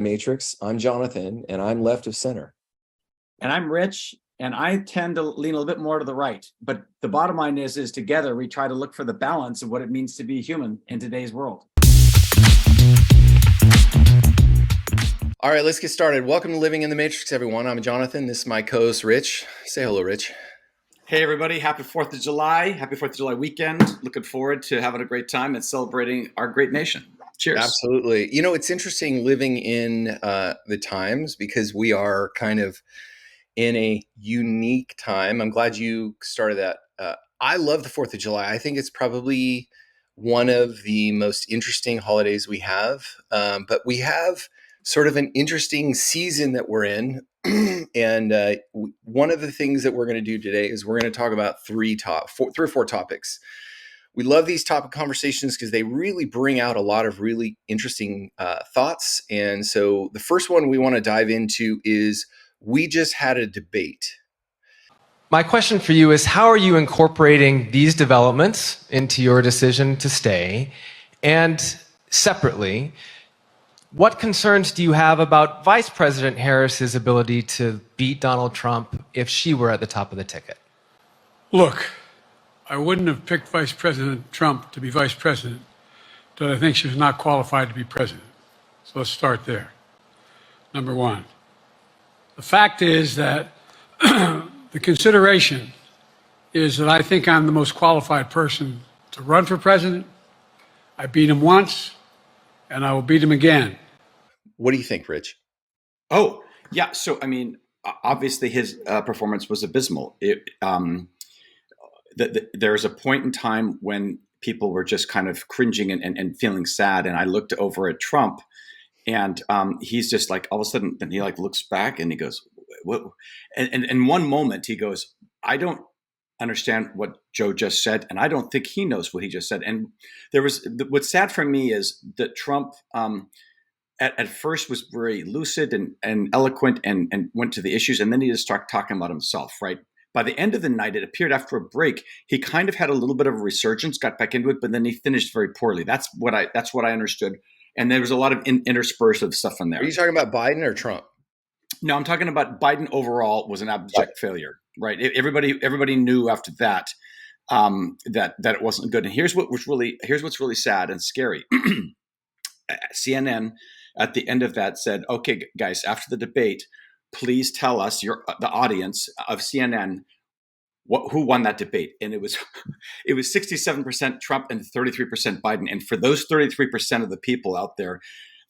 Matrix. I'm Jonathan, and I'm left of center. And I'm Rich, and I tend to lean a little bit more to the right. But the bottom line is together we try to look for the balance of what it means to be human in today's world. All right, let's get started. Welcome to Living in the Matrix, everyone. I'm Jonathan. This is my co-host, Rich. Say hello, Rich. Hey, everybody. Happy 4th of July. Happy 4th of July weekend. Looking forward to having a great time and celebrating our great nation. Cheers. Absolutely. You know, it's interesting living in the times because we are kind of in a unique time. I'm glad you started that. I love the 4th of July. I think it's probably one of the most interesting holidays we have. But we have sort of an interesting season that we're in. And one of the things that we're going to do today is we're going to talk about three or four topics. We love these topic conversations because they really bring out a lot of really interesting thoughts. And so the first one we want to dive into is we just had a debate. My question for you is, how are you incorporating these developments into your decision to stay? And separately, what concerns do you have about Vice President Harris's ability to beat Donald Trump if she were at the top of the ticket? Look, I wouldn't have picked Vice President Trump to be vice president, but I think she was not qualified to be president. So let's start there. Number one. The fact is that the consideration is that I think I'm the most qualified person to run for president. I beat him once, and I will beat him again. What do you think, Rich? Oh, yeah. So, I mean, obviously his performance was abysmal. There was a point in time when people were just kind of cringing and feeling sad. And I looked over at Trump, and he's just like, all of a sudden, then he like looks back and he goes, what? And in one moment he goes, I don't understand what Joe just said, and I don't think he knows what he just said. And what's sad for me is that Trump at first was very lucid and eloquent and went to the issues, and then he just started talking about himself, right? By the end of the night, it appeared after a break, he kind of had a little bit of a resurgence, got back into it, but then he finished very poorly. That's what I understood. And there was a lot of interspersed of stuff in there. Are you talking about Biden or Trump? No, I'm talking about Biden overall was an abject failure, right? Everybody knew after that that it wasn't good. And here's what's really sad and scary. CNN at the end of that said, "Okay, guys, after the debate, please tell us the audience of CNN who won that debate." And it was 67% Trump and 33% Biden. And for those 33% of the people out there,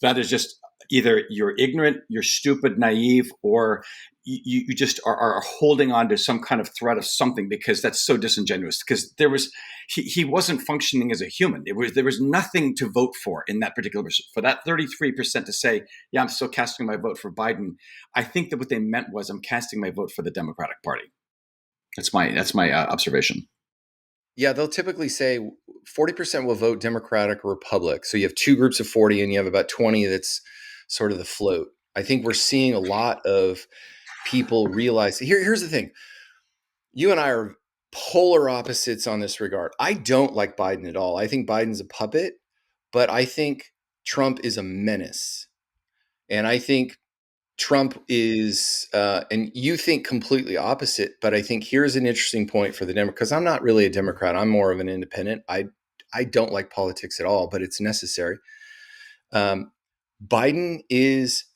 that is just either you're ignorant, you're stupid, naive, or you just are holding on to some kind of threat of something, because that's so disingenuous. Because he wasn't functioning as a human. There was nothing to vote for in that particular person. For that 33% to say, yeah, I'm still casting my vote for Biden, I think that what they meant was, I'm casting my vote for the Democratic Party. That's my observation. Yeah, they'll typically say 40% will vote Democratic or Republic. So you have two groups of 40 and you have about 20 that's sort of the float. I think we're seeing a lot of people realize here's the thing. You and I are polar opposites on this regard. I don't like Biden at all. I think Biden's a puppet, but I think Trump is a menace. And I think Trump is, and you think completely opposite, but I think here's an interesting point for the Democrats, because I'm not really a Democrat. I'm more of an independent. I don't like politics at all, but it's necessary. Biden is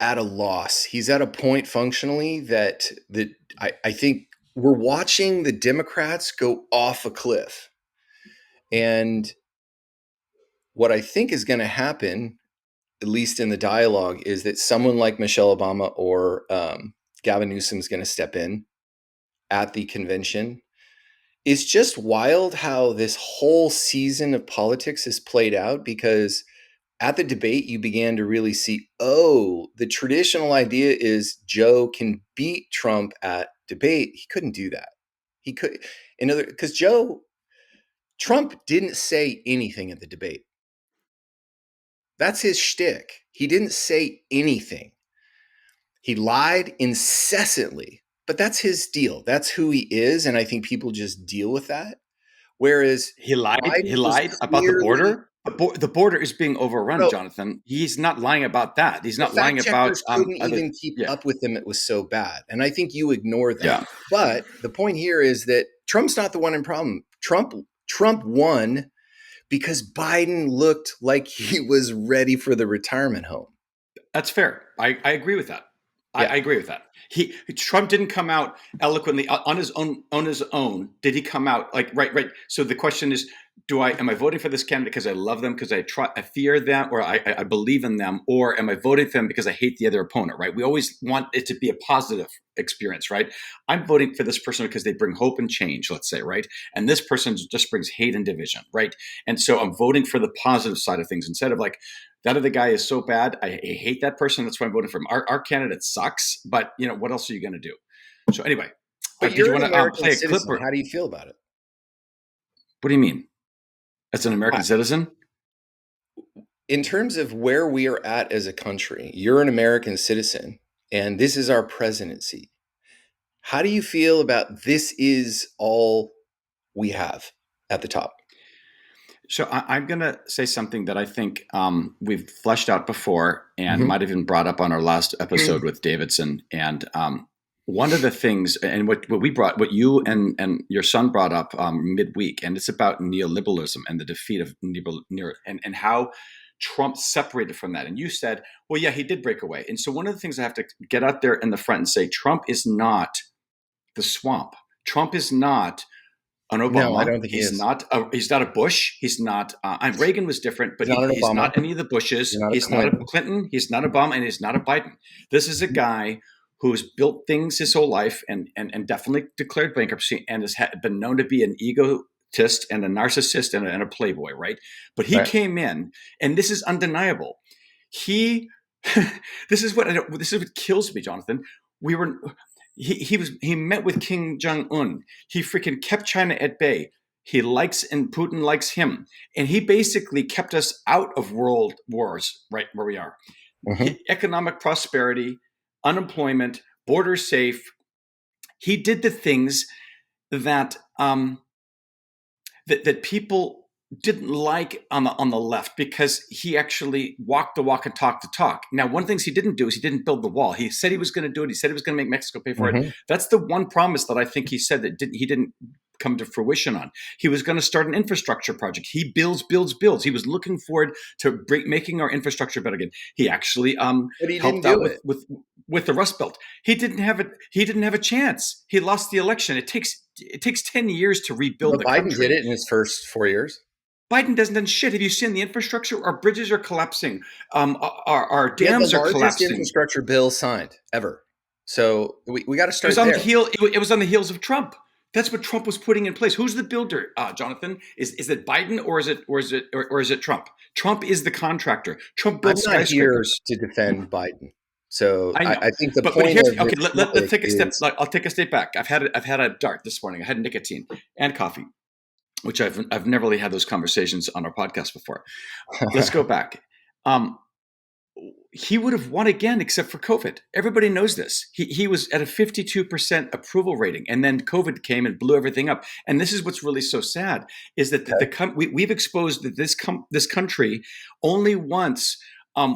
at a loss. He's at a point functionally that I think we're watching the Democrats go off a cliff. And what I think is going to happen, at least in the dialogue, is that someone like Michelle Obama or Gavin Newsom is going to step in at the convention. It's just wild how this whole season of politics has played out, because at the debate, you began to really see, the traditional idea is Joe can beat Trump at debate. He couldn't do that. He could, because Trump didn't say anything at the debate. That's his shtick. He didn't say anything. He lied incessantly, but that's his deal. That's who he is, and I think people just deal with that. Whereas he lied Biden was about the border. The border is being overrun, No, Jonathan. He's not lying about that. He's the not lying fact about checkers couldn't other. even keep Yeah, up with him. It was so bad. And I think you ignore yeah. that. But the point here is that Trump's not the one in problem. Trump won because Biden looked like he was ready for the retirement home. That's fair. I agree with that. Yeah. I agree with that. Trump didn't come out eloquently on his own. On his own, did he come out like right? So the question is, am I voting for this candidate because I love them, because I fear them, or I believe in them, or am I voting for them because I hate the other opponent? Right? We always want it to be a positive experience, right? I'm voting for this person because they bring hope and change, let's say, right? And this person just brings hate and division, right? And so I'm voting for the positive side of things instead of like, that other guy is so bad, I hate that person. That's why I'm voting for him. Our candidate sucks, but what else are you going to do? So anyway, But did you you're an want to American play a clip? citizen. Or How do you feel about it? what do you mean? As an American citizen? In terms of where we are at as a country, you're an American citizen, and this is our presidency. How do you feel about this is all we have at the top? So I'm going to say something that I think we've fleshed out before and Mhm. might have even brought up on our last episode with Davidson. And one of the things, and what you and your son brought up midweek, and it's about neoliberalism and the defeat of and how Trump separated from that. And you said, well, yeah, he did break away. And so one of the things I have to get out there in the front and say, Trump is not the swamp. Trump is not an No, I Obama. don't think he He's is. not. He's not a Bush. He's not. Reagan was different, but He's not an he's Obama. not any of the Bushes. He's not a He's not a Clinton. Clinton. He's not Obama, and he's not a Biden. This is a guy who's built things his whole life and definitely declared bankruptcy and has been known to be an egotist and a narcissist and a playboy, right? But he Right. came in, and this is undeniable. He, this is what kills me, Jonathan. We were. He met with Kim Jong-un. He freaking kept China at bay. He likes and Putin likes him. And he basically kept us out of world wars right where we are. Mhm. Economic prosperity, unemployment, borders safe. He did the things that that people didn't like on the left because he actually walked the walk and talked the talk. Now, one of the things he didn't do is he didn't build the wall. He said he was going to do it. He said he was going to make Mexico pay for it. Mhm. That's the one promise that I think he said that he didn't come to fruition on. He was going to start an infrastructure project. He builds. He was looking forward to making our infrastructure better again. He actually But he didn't helped out do it. with the Rust Belt. He didn't have it. He didn't have a chance. He lost the election. It takes 10 years to rebuild But the Biden did country. it in his first 4 years. Biden doesn't done shit. Have you seen the infrastructure? Our bridges are collapsing. Our He had the dams are largest collapsing. infrastructure bill signed ever. So we got to It start was on there. the heel. It was on the heels of Trump. That's what Trump was putting in place. Who's the builder, Jonathan? Is it Biden or is it Trump? Trump is the contractor. Trump I'm built not here skyscrapers. to defend Biden. So I know, I think the but point here's of okay. this Let's topic take a step. is I'll take a step back. I've had a dart this morning. I had nicotine and coffee, which I've never really had those conversations on our podcast before. Let's go back. He would have won again except for COVID. Everybody knows this. He was at a 52% approval rating, and then COVID came and blew everything up. And this is what's really so sad is that we've exposed that this country only wants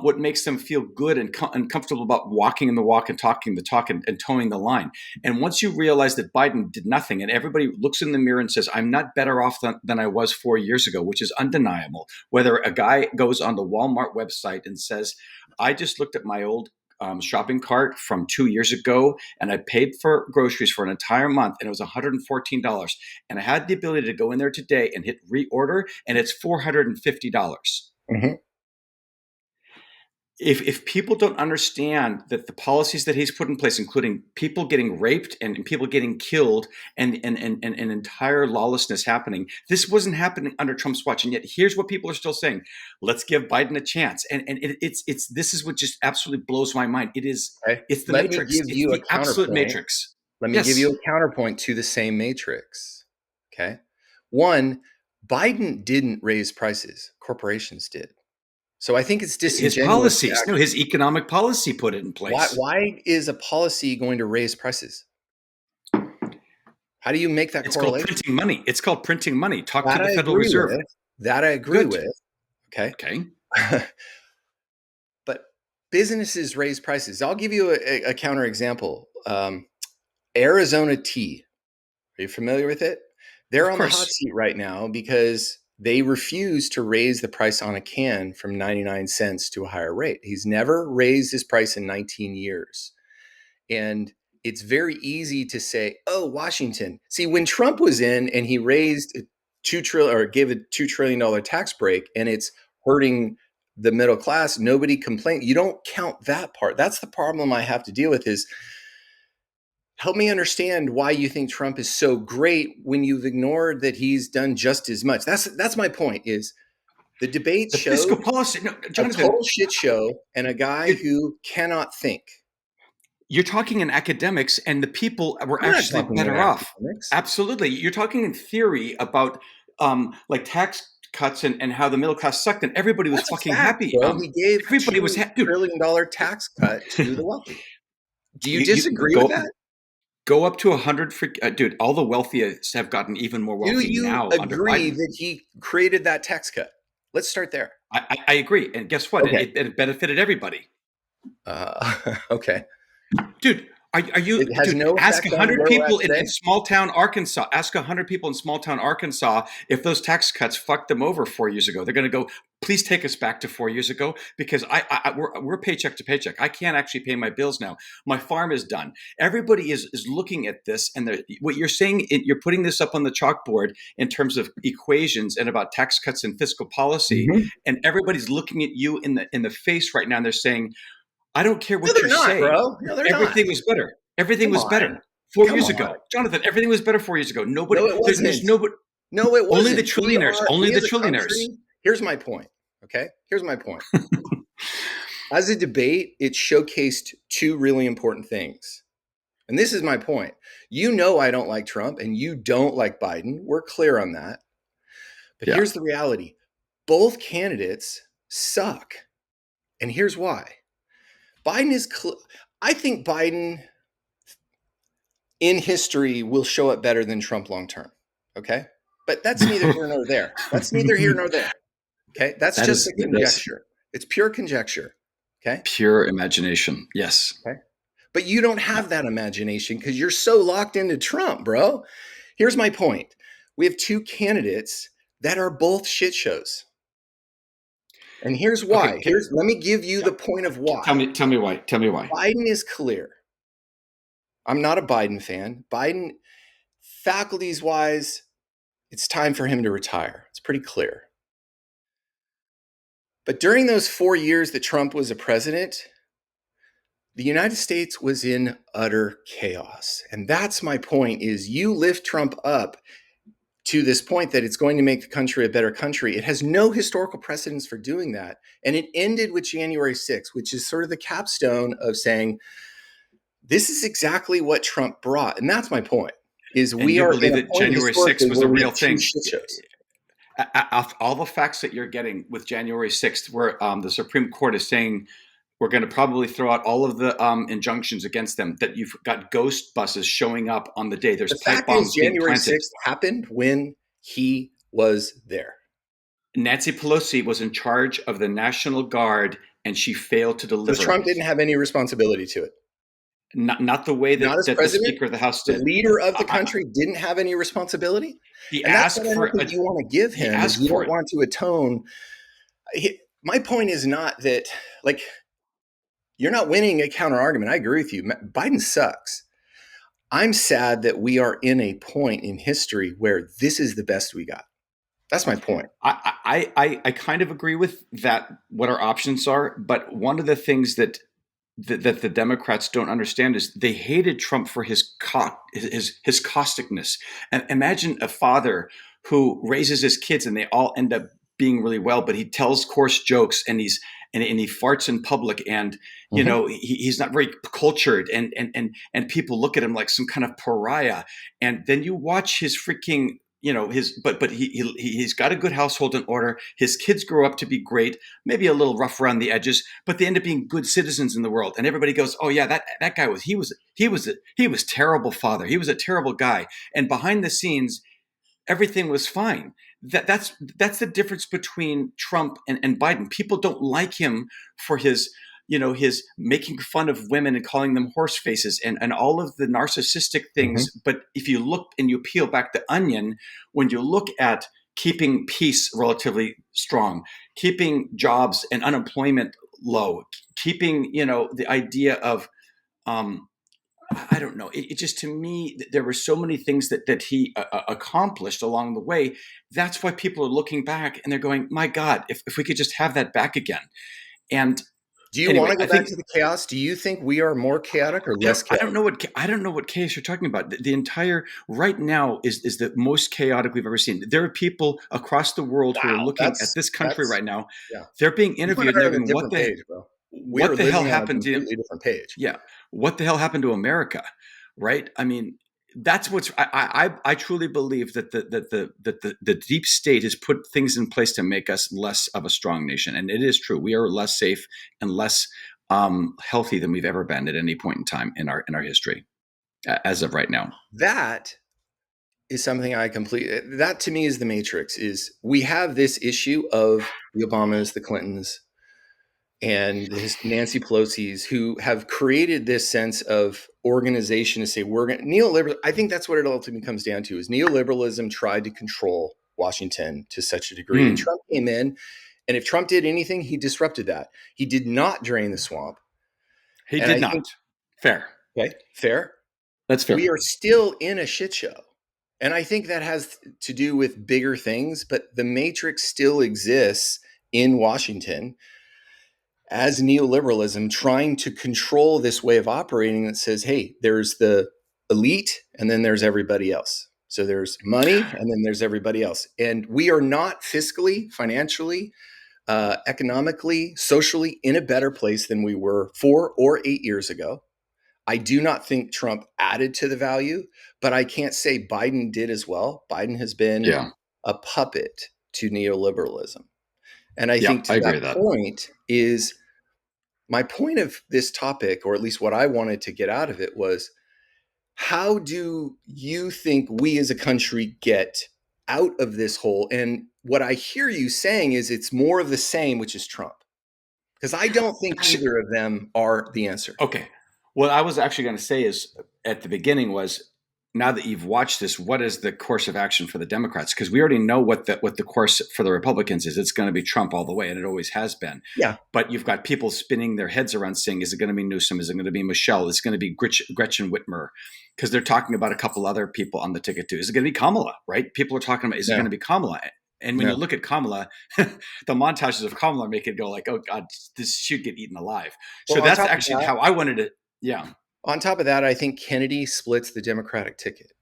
what makes them feel good and comfortable about walking the walk and talking the talk and towing the line. And once you realize that Biden did nothing and everybody looks in the mirror and says, I'm not better off than I was 4 years ago, which is undeniable. Whether a guy goes on the Walmart website and says, I just looked at my old shopping cart from 2 years ago and I paid for groceries for an entire month and it was $114. And I had the ability to go in there today and hit reorder and it's $450. Mhm. If people don't understand that the policies that he's put in place, including people getting raped and people getting killed and entire lawlessness happening, this wasn't happening under Trump's watch. And yet here's what people are still saying. Let's give Biden a chance. And it's this is what just absolutely blows my mind. Okay. It's the Let me matrix. give It's you a the absolute counterpoint. matrix. Let me give Yes. you a counterpoint to the same matrix. Okay. One, Biden didn't raise prices. Corporations did. So I think it's His disingenuous to policies. No, actually, his economic policy put it in place. why is a policy going to raise prices? How do you make that It's called correlation? printing money. It's called printing money. Talk to That the I Federal agree Reserve. with. That I agree Good. with. Okay. Okay. But businesses raise prices. I'll give you a counter example. Arizona tea. Are you familiar with it? They're Of on the hot course. seat right now because they refuse to raise the price on a can from 99 cents to a higher rate. He's never raised his price in 19 years. And it's very easy to say, oh, Washington. See, when Trump was in and he raised a 2 trillion or gave a $2 trillion tax break and it's hurting the middle class, nobody complained. You don't count that part. That's the problem I have to deal with is help me understand why you think Trump is so great when you've ignored that he's done just as much. That's my point is the debate The showed fiscal policy, no, a Jonathan, total shit show and a guy you're, who cannot think. you're talking in academics, and the people were I'm not actually talking in better off. academics. Absolutely. You're talking in theory about like tax cuts and how the middle class sucked, and everybody was That's a fucking fact, happy. bro. He gave Everybody was, $2 dude, trillion tax cut to the wealthy. Do you you disagree with go that? go up to 100 dude, all the wealthiest have gotten even more Do wealthy you now under agree Biden. that he created that tax cut? Let's start there. I agree. And guess what? Okay. It benefited everybody. Okay. Dude, are you, It has dude, no ask effect on 100 where we're at people in today. small town Arkansas, ask 100 people in small town Arkansas if those tax cuts fucked them over 4 years ago. They're going to go, please take us back to 4 years ago because we're paycheck to paycheck. I can't actually pay my bills now. My farm is done. Everybody is looking at this, and what you're saying, you're putting this up on the chalkboard in terms of equations and about tax cuts and fiscal policy, Mhm. and everybody's looking at you in the face right now, and they're saying, I don't care No, what they're you not, say. bro. No, they're not. Everything was better. Everything Come was on. better four Come years on. ago. Jonathan, everything was better 4 years ago. Nobody, No, it there's wasn't. nobody, No, it only the wasn't. trillionaires, only We the as a trillionaires. country, here's my point. Okay. Here's my point. As a debate, it showcased two really important things. And this is my point. You know, I don't like Trump and you don't like Biden. We're clear on that. But Yeah. here's the reality both candidates suck. And here's why Biden is, I think Biden in history will show up better than Trump long term. Okay. But that's neither here nor there. That's neither here nor there. Okay. That's just a That's conjecture. It's pure conjecture. Okay. pure imagination. Yes. Okay. But you don't Yeah. have that imagination because you're so locked into Trump, bro. Here's my point. We have two candidates that are both shit shows. And here's Okay. why. Let me give you Yeah. the point of why. Tell me why. Tell me why. Biden is clear. I'm not a Biden fan. Biden, faculties wise, it's time for him to retire. It's pretty clear. But during those 4 years that Trump was a president, the United States was in utter chaos. And that's my point is you lift Trump up to this point that it's going to make the country a better country. It has no historical precedence for doing that. And it ended with January 6th, which is sort of the capstone of saying, this is exactly what Trump brought. And that's my point, is And we you are in believe a that point January 6th historically was where the we real have two thing? shit shows. All the facts that you're getting with January 6th, where the Supreme Court is saying we're going to probably throw out all of the injunctions against them, that you've got ghost buses showing up on the day. There's The pipe fact is bombs being January planted. 6th happened when he was there. Nancy Pelosi was in charge of the National Guard, and she failed to So deliver. Trump didn't have any responsibility to it. Not the way Not as that the president, Speaker of the House the did. leader of the country didn't have any responsibility. He And that's asked what I for don't think you want to give he him is asked you for don't it. want to atone. My point is not that, like, you're not winning a counter argument. I agree with you. Biden sucks. I'm sad that we are in a point in history where this is the best we got. That's my point. I kind of agree with that, what our options are. But one of the things that the Democrats don't understand is they hated Trump for his causticness. And imagine a father who raises his kids and they all end up being really well, but he tells coarse jokes and he farts in public, and he's not very cultured, and people look at him like some kind of pariah. And then you watch his freaking but he's got a good household in order. His kids grow up to be great, maybe a little rough around the edges, but they end up being good citizens in the world. And everybody goes, "Oh yeah, that guy was terrible father. He was a terrible guy." And behind the scenes, everything was fine. that's the difference between Trump and Biden. People don't like him for his, his making fun of women and calling them horse faces and all of the narcissistic Mm-hmm. things. But if you look and you peel back the onion, when you look at keeping peace relatively strong, keeping jobs and unemployment low, keeping, the idea of, I don't know. It just, to me, there were so many things that he accomplished along the way. That's why people are looking back and they're going, "My God, if we could just have that back again." And Do you want anyway, to go I back think to the chaos? Do you think we are more chaotic or less I don't chaotic? know what chaos you're talking about. The entire right now is the most chaotic we've ever seen. There are people across the world who are Wow, looking at this country that's right now. yeah. They're being You and interviewed and I are they're on a going, different page, bro. We are what the hell living on a happened to completely different page. yeah, what the hell happened to America, right? I mean, that's what's I truly believe that the deep state has put things in place to make us less of a strong nation, and it is true. We are less safe and less healthy than we've ever been at any point in time in our history, as of right now. That is something I completely. That to me is the matrix. Is we have this issue of the Obamas, the Clintons, and his Nancy Pelosi's who have created this sense of organization to say we're going neoliberal. I think that's what it ultimately comes down to is neoliberalism tried to control Washington to such a degree. And Mm, Trump came in, and if Trump did anything, he disrupted that. He did not drain the swamp. he And did I think, not. Fair. okay, fair. That's fair. We are still in a shit show. And I think that has to do with bigger things, but the matrix still exists in Washington as neoliberalism trying to control this way of operating that says, hey, there's the elite and then there's everybody else. So there's money and then there's everybody else. And we are not fiscally, financially, economically, socially in a better place than we were 4 or 8 years ago. I do not think Trump added to the value, but I can't say Biden did as well. Biden has been Yeah. a puppet to neoliberalism. And I Yeah, think I to agree that with that. point is my point of this topic, or at least what I wanted to get out of it, was how do you think we as a country get out of this hole? And what I hear you saying is it's more of the same, which is Trump. Because I don't think Actually, either of them are the answer. okay. What I was actually going to say is at the beginning was, now that you've watched this, what is the course of action for the Democrats? Because we already know what the course for the Republicans is. It's going to be Trump all the way, and it always has been. Yeah. But you've got people spinning their heads around saying, is it going to be Newsom? Is it going to be Michelle? Is it going to be Gretchen Whitmer? Because they're talking about a couple other people on the ticket too. Is it going to be Kamala? Right? People are talking about, is it going No, to be Kamala? And when you no. look at Kamala, the montages of Kamala make it go like, oh God, this should get eaten alive. So Well, on that's top of actually that, how I wanted it. Yeah. I think Kennedy splits the Democratic ticket.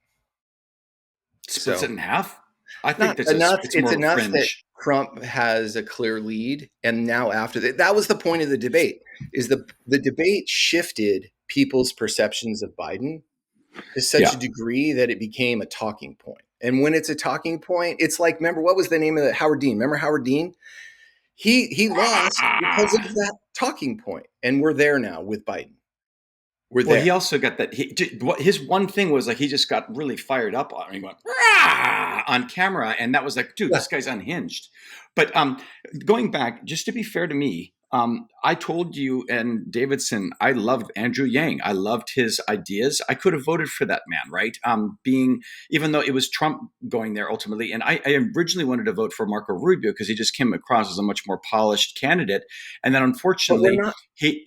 Splits it So in half. I think not that's enough. it's It's more enough that fringe. Trump has a clear lead, and now after that, that was the point of the debate. Is the debate shifted people's perceptions of Biden to such Yeah. a degree that it became a talking point. And when it's a talking point, it's like, remember what was the name of the Howard Dean? Remember Howard Dean? He lost because of that talking point, and we're there now with Biden. We're Well, he there. also got that. His one thing was like he just got really fired up on. He went "Rah!" on camera, and that was like, dude, Yeah. this guy's unhinged. But going back, just to be fair to me, I told you and Davidson, I loved Andrew Yang. I loved his ideas. I could have voted for that man, right? Being even though it was Trump going there ultimately, and I originally wanted to vote for Marco Rubio because he just came across as a much more polished candidate, and then But we're unfortunately not he.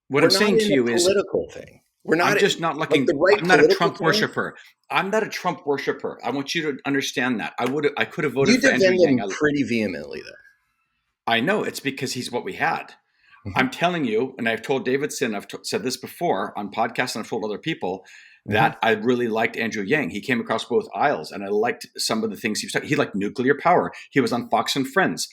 What we're I'm not saying in to a you is political thing. We're I'm not just not like looking. the right I'm not a political Trump thing. worshiper. I'm not a Trump worshiper. I want you to understand that. I could have voted You for Andrew defend Yang. them pretty vehemently, though. I know it's because he's what we had. Hmm. I'm telling you, and I've told Davidson, said this before on podcasts, and I've told other people Hmm. that I really liked Andrew Yang. He came across both aisles, and I liked some of the things he was talking. He liked nuclear power. He was on Fox and Friends.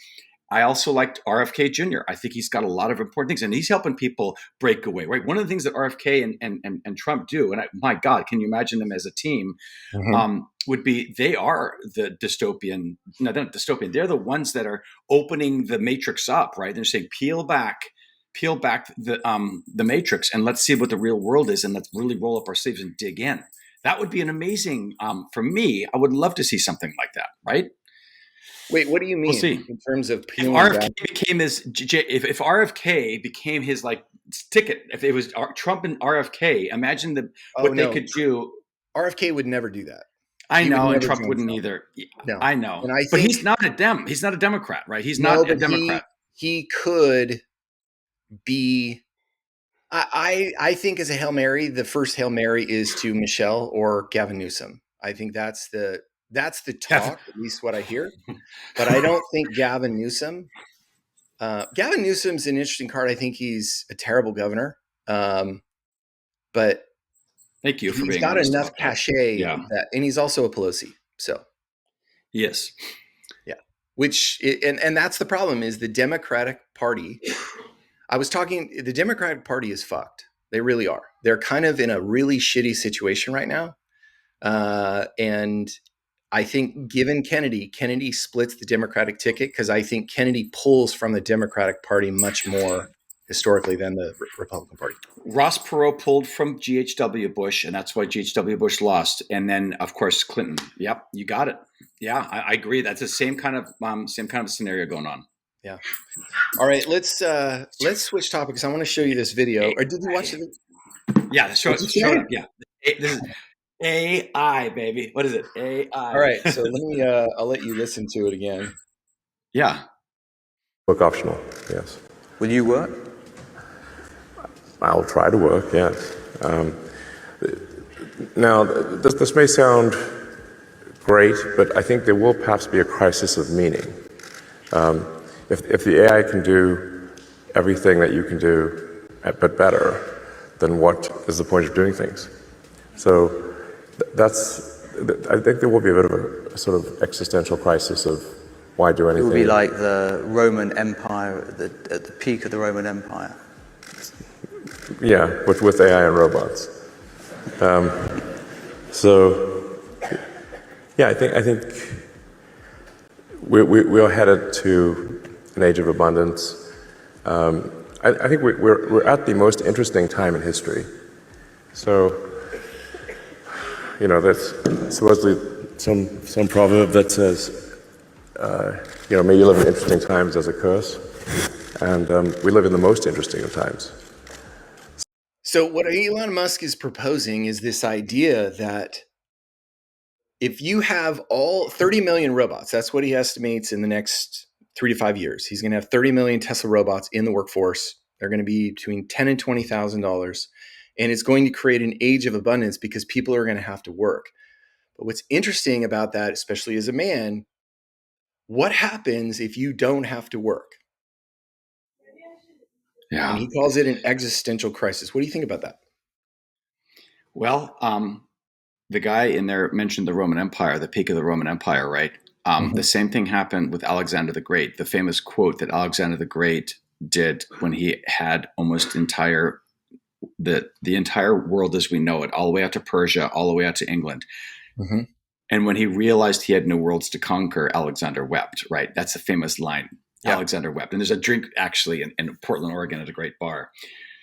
I also liked RFK Jr. I think he's got a lot of important things, and he's helping people break away. Right, one of the things that RFK and Trump do, and my God, can you imagine them as a team? Hmm. Would be they are the dystopian. No, they're not dystopian. They're the ones that are opening the matrix up. Right, they're saying peel back the matrix, and let's see what the real world is, and let's really roll up our sleeves and dig in. That would be an amazing for me. I would love to see something like that. Right. Wait, what do you We'll mean see. in terms of If peeling RFK back? became his, if RFK became his like ticket, if it was Trump and RFK, imagine Oh what they no, could do. RFK would never do that. I He would know, and never Trump join wouldn't Trump. either. No, I and know, I but he's think not a Dem. He's not a Democrat, right? He's no, not a but Democrat. he could be. I think as a Hail Mary, the first Hail Mary is to Michelle or Gavin Newsom. I think that's the Gavin, talk, at least what I hear. But I don't think Gavin Newsom. Gavin Newsom's an interesting card. I think he's a terrible governor, but thank you for he's being got honest enough about that. cachet Yeah, and he's also a Pelosi. So yes, yeah, and that's the problem is the Democratic Party. The Democratic Party is fucked. They really are. They're kind of in a really shitty situation right now. And I think given Kennedy splits the Democratic ticket because I think Kennedy pulls from the Democratic Party much more historically than the Republican Party. Ross Perot pulled from GHW Bush, and that's why GHW Bush lost. And then, of course, Clinton. Yep, you got it. Yeah, I agree. That's the same kind of scenario going on. Yeah. All right, let's switch topics. I want to show you this video. Or did you watch the? Yeah, What'd you show it say? up. Yeah, this is AI, baby. What is it? All AI. right, so let me. I'll let you listen to it again. Yeah. Work optional, yes. Will you work? I'll try to work, yes. Now, this may sound great, but I think there will perhaps be a crisis of meaning. If the AI can do everything that you can do, but better, then what is the point of doing things? So I think there will be a bit of a sort of existential crisis of why do It anything. will be like the Roman Empire at the peak of the Roman Empire. Yeah, with AI and robots. So, yeah, I think we are headed to an age of abundance. I think we're at the most interesting time in history. So, there's supposedly some proverb that says, may you live in interesting times as a curse, and we live in the most interesting of times. So what Elon Musk is proposing is this idea that if you have all 30 million robots, that's what he estimates in the next 3 to 5 years. He's going to have 30 million Tesla robots in the workforce. They're going to be between $10,000 and $20,000, and it's going to create an age of abundance because people are going to have to work. But what's interesting about that, especially as a man, what happens if you don't have to work? Yeah. And he calls it an existential crisis. What do you think about that? Well, the guy in there mentioned the Roman Empire, the peak of the Roman Empire, right? The same thing happened with Alexander the Great. The famous quote that Alexander the Great did when he had almost the entire world as we know it, all the way out to Persia, all the way out to England. Mm-hmm. And when he realized he had no worlds to conquer, Alexander wept, right? That's a famous line. Yeah. Alexander wept. And there's a drink actually in Portland, Oregon at a great bar.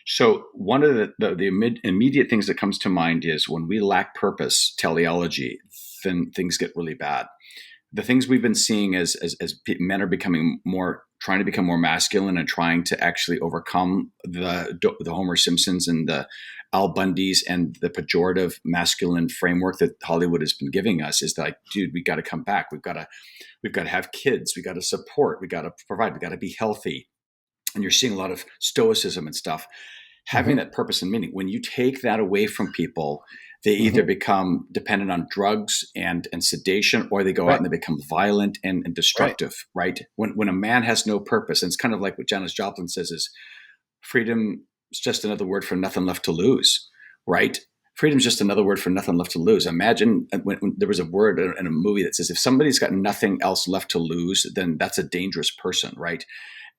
So one of the immediate things that comes to mind is when we lack purpose, teleology, then things get really bad. The things we've been seeing as men are trying to become more masculine and trying to actually overcome the Homer Simpsons and the Al Bundys and the pejorative masculine framework that Hollywood has been giving us is like, dude, we got to come back. We've got to have kids. We got to support. We got to provide. We got to be healthy. And you're seeing a lot of stoicism and stuff. Having that purpose and meaning. When you take that away from people, they either become dependent on drugs and sedation, or they go out and they become violent and destructive, right? When a man has no purpose, and it's kind of like what Janis Joplin says is freedom is just another word for nothing left to lose, right? Freedom is just another word for nothing left to lose. Imagine when there was a word in a movie that says if somebody's got nothing else left to lose, then that's a dangerous person, right?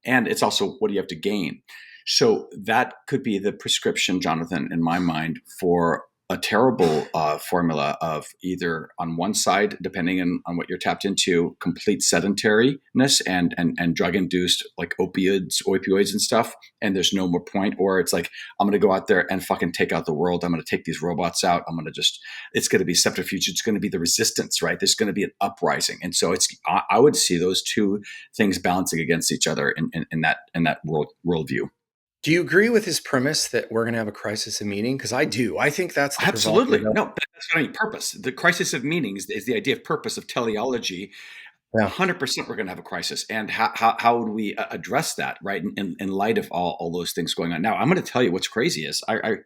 And it's also, what do you have to gain? So that could be the prescription, Jonathan, in my mind, for a terrible formula of either on one side, depending on what you're tapped into, complete sedentariness and drug induced like opioids and stuff, and there's no more point, or it's like I'm going to go out there and fucking take out the world. I'm going to take these robots out. It's going to be subterfuge. It's going to be the resistance, right? There's going to be an uprising, and so I would see those two things balancing against each other in that worldview. Do you agree with his premise that we're going to have a crisis of meaning? Because I do. I think that's the provocative. Absolutely. No, that's not any purpose. The crisis of meaning is the idea of purpose, of teleology. Yeah. 100% we're going to have a crisis. And how would we address that, right? In light of all those things going on. Now, I'm going to tell you what's crazy is I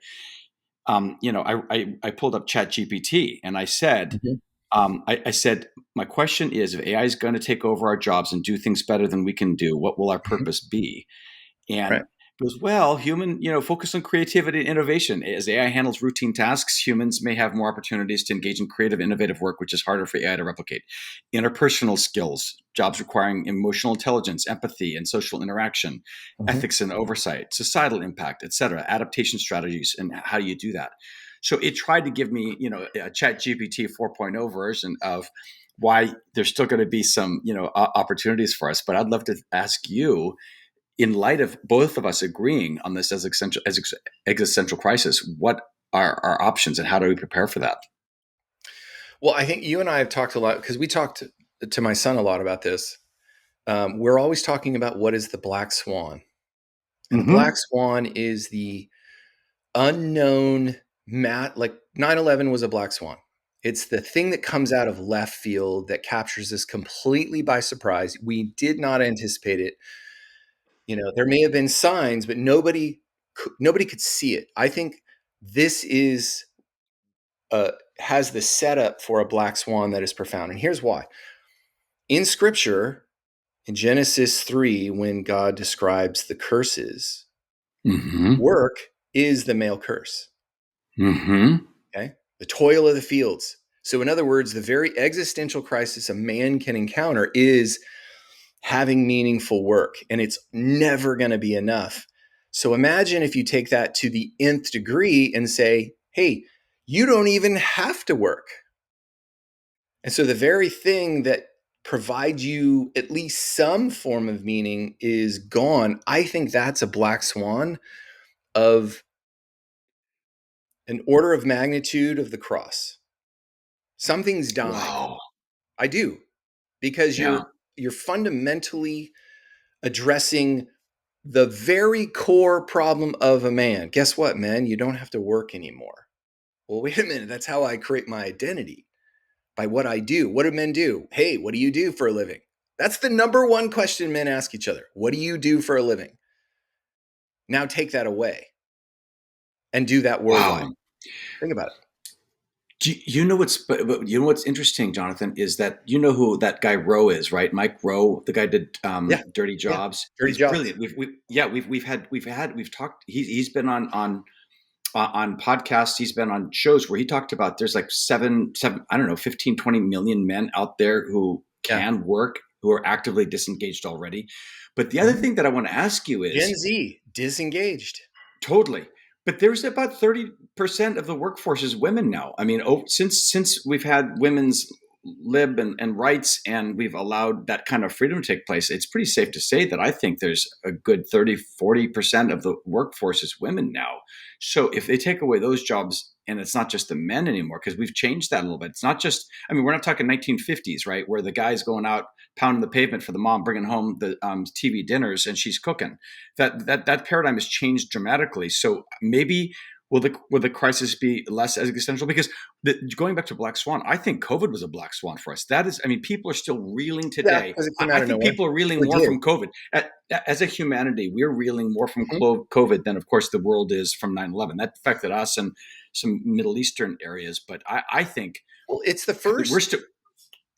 pulled up Chat GPT and I said, I said, my question is, if AI is going to take over our jobs and do things better than we can do, what will our purpose be? And Right. it goes, well, focus on creativity and innovation. As AI handles routine tasks, humans may have more opportunities to engage in creative, innovative work, which is harder for AI to replicate. Interpersonal skills, jobs requiring emotional intelligence, empathy, and social interaction, ethics and oversight, societal impact, etc., adaptation strategies, and how do you do that? So it tried to give me, a Chat GPT 4.0 version of why there's still going to be some, opportunities for us. But I'd love to ask you, in light of both of us agreeing on this as existential crisis, what are our options and how do we prepare for that? Well, I think you and I have talked a lot because we talked to my son a lot about this. We're always talking about what is the black swan. And the black swan is the unknown like 9/11 was a black swan. It's the thing that comes out of left field that captures us completely by surprise. We did not anticipate it. There may have been signs, but nobody could see it. I think this has the setup for a black swan that is profound. And here's why. In scripture, in Genesis 3, when God describes the curses, work is the male curse. Okay? The toil of the fields. So in other words, the very existential crisis a man can encounter is having meaningful work, and it's never going to be enough. So imagine if you take that to the nth degree and say, hey, you don't even have to work. And so the very thing that provides you at least some form of meaning is gone. I think that's a black swan of an order of magnitude of the cross. Something's dying. Wow. I do, because Yeah. you're fundamentally addressing the very core problem of a man. Guess what, man? You don't have to work anymore. Well, wait a minute. That's how I create my identity, by what I do. What do men do? Hey, what do you do for a living? That's the number one question men ask each other. What do you do for a living? Now take that away and do that worldwide. Wow. Think about it. You know what's interesting, Jonathan, is that you know who that guy Rowe is, right? Mike Rowe, the guy did Dirty Jobs. Dirty He's Jobs. brilliant. We've talked. He's been on podcasts. He's been on shows where he talked about there's like 15, 20 million men out there who can work, who are actively disengaged already. But the other thing that I want to ask you is Gen Z, disengaged. Totally. But there's about 30% of the workforce is women now. I mean, since we've had women's lib and rights and we've allowed that kind of freedom to take place, it's pretty safe to say that I think there's a good 40% of the workforce is women now. So if they take away those jobs, and it's not just the men anymore, because we've changed that a little bit. It's not just, we're not talking 1950s, right? Where the guy's going out pounding the pavement for the mom, bringing home the TV dinners and she's cooking. That paradigm has changed dramatically. So maybe will the crisis be less existential? Because going back to Black Swan, I think COVID was a Black Swan for us. That is, people are still reeling today. Because it came out I of think nowhere. people are reeling more from COVID. As a humanity, we're reeling more from COVID than, of course, the world is from 9/11. That affected us and some Middle Eastern areas. But I think, well, it's the first. We're still.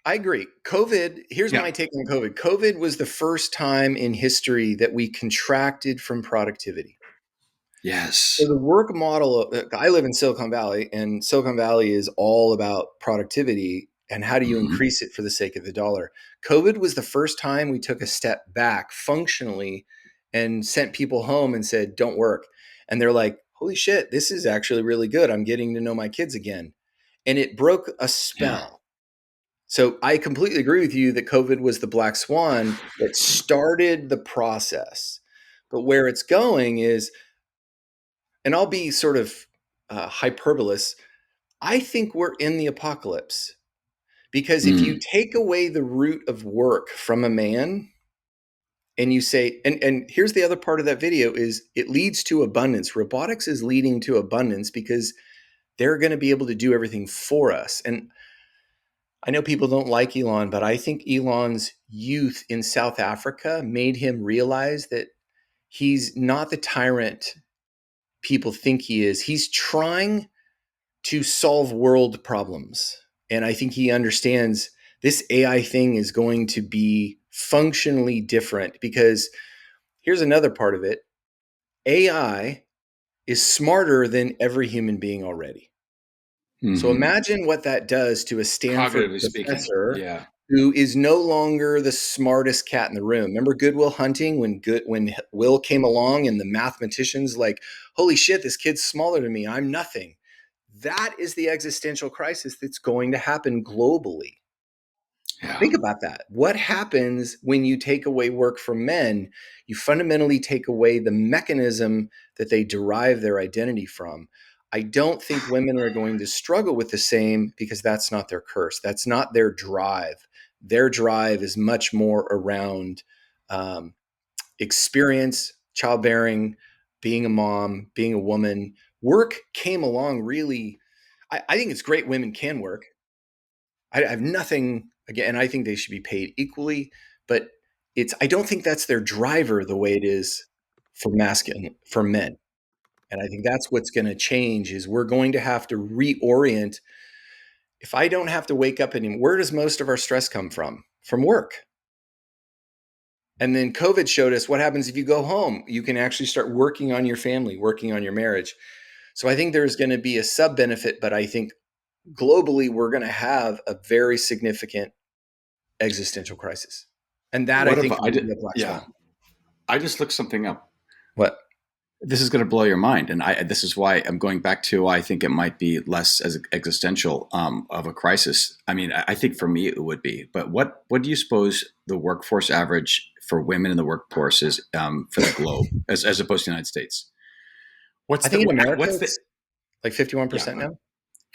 I agree. COVID, here's my take on COVID. COVID was the first time in history that we contracted from productivity. Yes. So the work model, I live in Silicon Valley, and Silicon Valley is all about productivity and how do you increase it for the sake of the dollar. COVID was the first time we took a step back functionally and sent people home and said, don't work. And they're like, holy shit, this is actually really good. I'm getting to know my kids again. And it broke a Yeah. spell. So I completely agree with you that COVID was the black swan that started the process. But where it's going is, and I'll be sort of hyperbolous, I think we're in the apocalypse. Because if you Mm. take away the root of work from a man, and you say, and here's the other part of that video is it leads to abundance. Robotics is leading to abundance because they're going to be able to do everything for us. And I know people don't like Elon, but I think Elon's youth in South Africa made him realize that he's not the tyrant people think he is. He's trying to solve world problems. And I think he understands this AI thing is going to be functionally different because here's another part of it. AI is smarter than every human being already. So Hmm. imagine what that does to a Stanford Cognitively speaking, professor yeah. who is no longer the smartest cat in the room. Remember Good Will Hunting when Will came along and the mathematicians like, holy shit, this kid's smaller than me. I'm nothing. That is the existential crisis that's going to happen globally. Yeah. Think about that. What happens when you take away work from men? You fundamentally take away the mechanism that they derive their identity from. I don't think women are going to struggle with the same because that's not their curse. That's not their drive. Their drive is much more around um, experience, childbearing, being a mom, being a woman. Work came along really. I think it's great women can work. I have nothing again. I think they should be paid equally, but I don't think that's their driver the way it is for masculine for men. And I think that's what's going to change is we're going to have to reorient. If I don't have to wake up anymore, where does most of our stress come from? From work. And then COVID showed us what happens if you go home. You can actually start working on your family, working on your marriage. So I think there's going to be a sub benefit, but I think globally we're going to have a very significant existential crisis. And that I What if think I will did? be a black Yeah. swan. I just looked something up. What? This is going to blow your mind, and this is why I'm going back to why I think it might be less as existential of a crisis. I mean, I think for me it would be. But what do you suppose the workforce average for women in the workforce is for the globe, as opposed to the United States? I think in America What's the it's like yeah 51% now.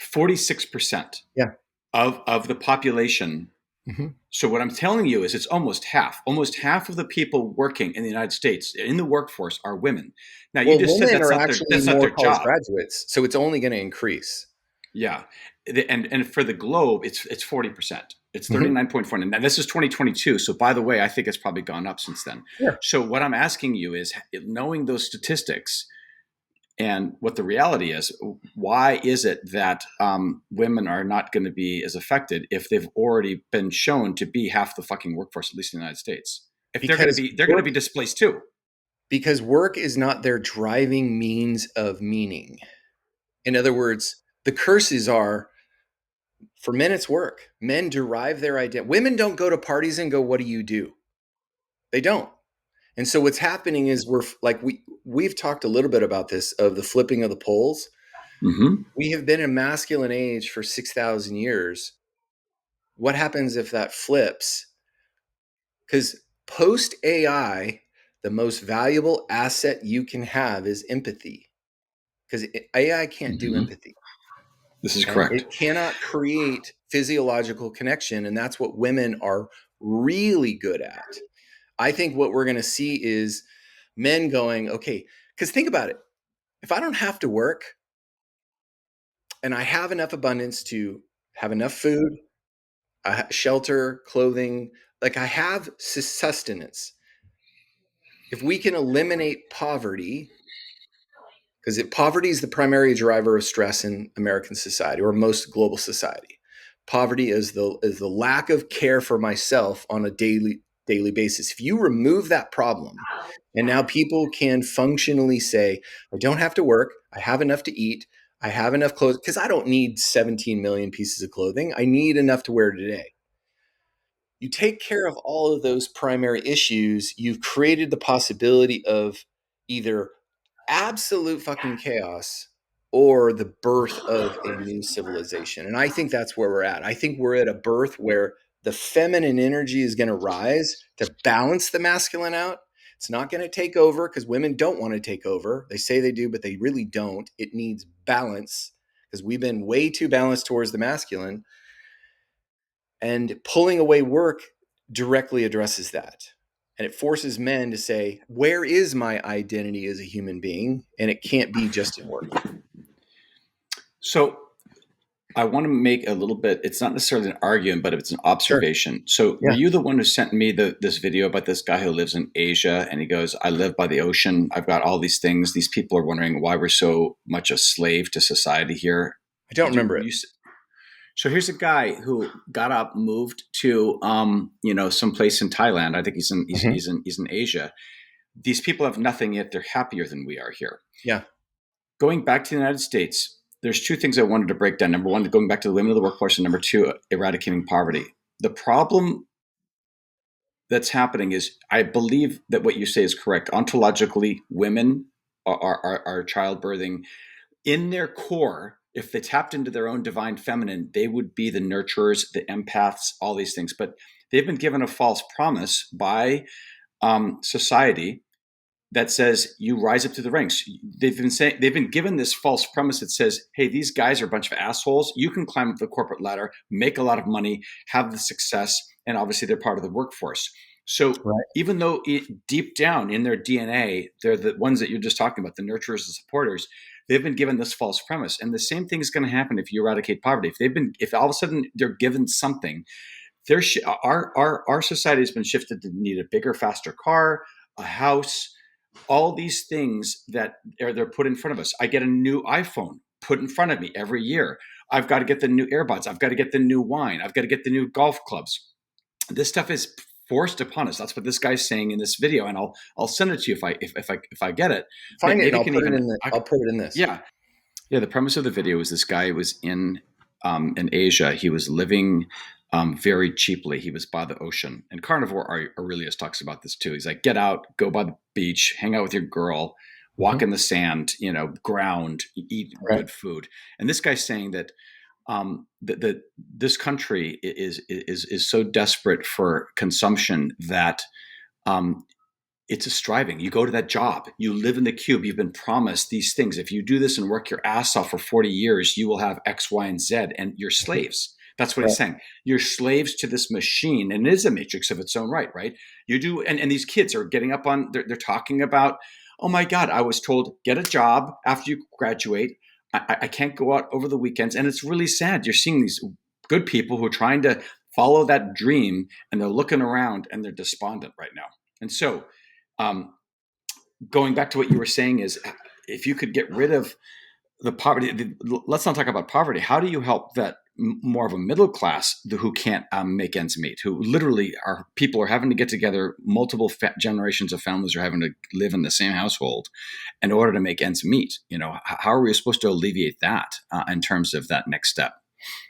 46% Yeah. of the population. Hmm. So what I'm telling you is it's almost half. Almost half of the people working in the United States in the workforce are women. Now you Well, just said women are actually that's not more their college job. graduates, so it's only going to increase. Yeah, and for the globe, it's 40%. It's Hmm. 39.4, and this is 2022. So by the way, I think it's probably gone up since then. Sure. So what I'm asking you is, knowing those statistics and what the reality is, why is it that women are not going to be as affected if they've already been shown to be half the fucking workforce, at least in the United States? If Because they're going to be displaced too. work is not their driving means of meaning. In other words, the curses are for men it's work. Men derive their identity. Women don't go to parties and go, "What do you do?" They don't. And so what's happening is we're like we've talked a little bit about this of the flipping of the poles. Mm-hmm. We have been in masculine age for 6,000 years. What happens if that flips? Because post AI, the most valuable asset you can have is empathy. Because AI can't do Mm-hmm. empathy. This is Okay? correct. It cannot create physiological connection. And that's what women are really good at. I think what we're going to see is men going, okay, because think about it. If I don't have to work and I have enough abundance to have enough food, shelter, clothing, like I have sustenance. If we can eliminate poverty, because poverty is the primary driver of stress in American society or most global society. Poverty is the lack of care for myself on a daily basis. If you remove that problem, and now people can functionally say, I don't have to work, I have enough to eat, I have enough clothes, because I don't need 17 million pieces of clothing. I need enough to wear today. You take care of all of those primary issues, you've created the possibility of either absolute fucking chaos or the birth of a new civilization. And I think that's where we're at. I think we're at a birth where the feminine energy is going to rise to balance the masculine out. It's not going to take over because women don't want to take over. They say they do, but they really don't. It needs balance because we've been way too balanced towards the masculine. And pulling away work directly addresses that. And it forces men to say, where is my identity as a human being? And it can't be just in work. So I want to make a little bit, it's not necessarily an argument, but it's an observation. So were Yeah. you the one who sent me this video about this guy who lives in Asia? And he goes, I live by the ocean. I've got all these things. These people are wondering why we're so much a slave to society here. I don't remember it. So here's a guy who got up, moved to, someplace in Thailand. I think he's in Asia. These people have nothing yet. They're happier than we are here. Yeah. Going back to the United States, there's two things I wanted to break down. Number one, going back to the women of the workforce, and number two, eradicating poverty. The problem that's happening is, I believe that what you say is correct. Ontologically, women are childbirthing. In their core, if they tapped into their own divine feminine, they would be the nurturers, the empaths, all these things. But they've been given a false promise by society that says you rise up to the ranks. They've been given this false premise that says, hey, these guys are a bunch of assholes. You can climb up the corporate ladder, make a lot of money, have the success, and obviously they're part of the workforce. So even though deep down in their DNA, they're the ones that you're just talking about, the nurturers and supporters, they've been given this false premise. And the same thing is going to happen if you eradicate poverty. If all of a sudden they're given something, our society has been shifted to need a bigger, faster car, a house, all these things that they're put in front of us. I get a new iPhone put in front of me every year. I've got to get the new AirPods. I've got to get the new wine. I've got to get the new golf clubs. This stuff is forced upon us. That's what this guy's saying in this video, and I'll send it to you if I get it. Find it. And I'll put it in this. Yeah. The premise of the video is this guy was in Asia. He was living very cheaply. He was by the ocean. And Carnivore Aurelius talks about this too. He's like, get out, go by the beach, hang out with your girl, walk in the sand, ground, eat good food. And this guy's saying that this country is so desperate for consumption that it's a striving. You go to that job, you live in the cube, you've been promised these things. If you do this and work your ass off for 40 years, you will have X, Y, and Z, and you're slaves. That's what he's saying. You're slaves to this machine, and it is a matrix of its own right? You do, and these kids are getting up on, they're talking about, oh my God, I was told, get a job after you graduate. I can't go out over the weekends. And it's really sad. You're seeing these good people who are trying to follow that dream, and they're looking around and they're despondent right now. And so, going back to what you were saying is, if you could get rid of the poverty, let's not talk about poverty. How do you help that more of a middle class who can't make ends meet, who literally people are having to get together, multiple generations of families are having to live in the same household in order to make ends meet? How are we supposed to alleviate that in terms of that next step?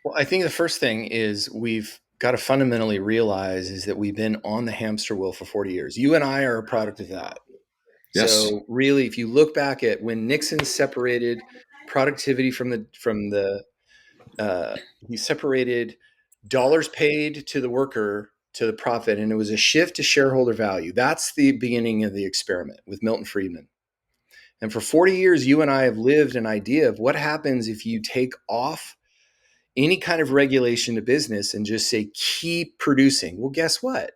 Well, I think the first thing is we've got to fundamentally realize is that we've been on the hamster wheel for 40 years. You and I are a product of that. Yes. So really, if you look back at when Nixon separated productivity he separated dollars paid to the worker to the profit, and it was a shift to shareholder value. That's the beginning of the experiment with Milton Friedman. And for 40 years, you and I have lived an idea of what happens if you take off any kind of regulation to business and just say, keep producing. Well, guess what?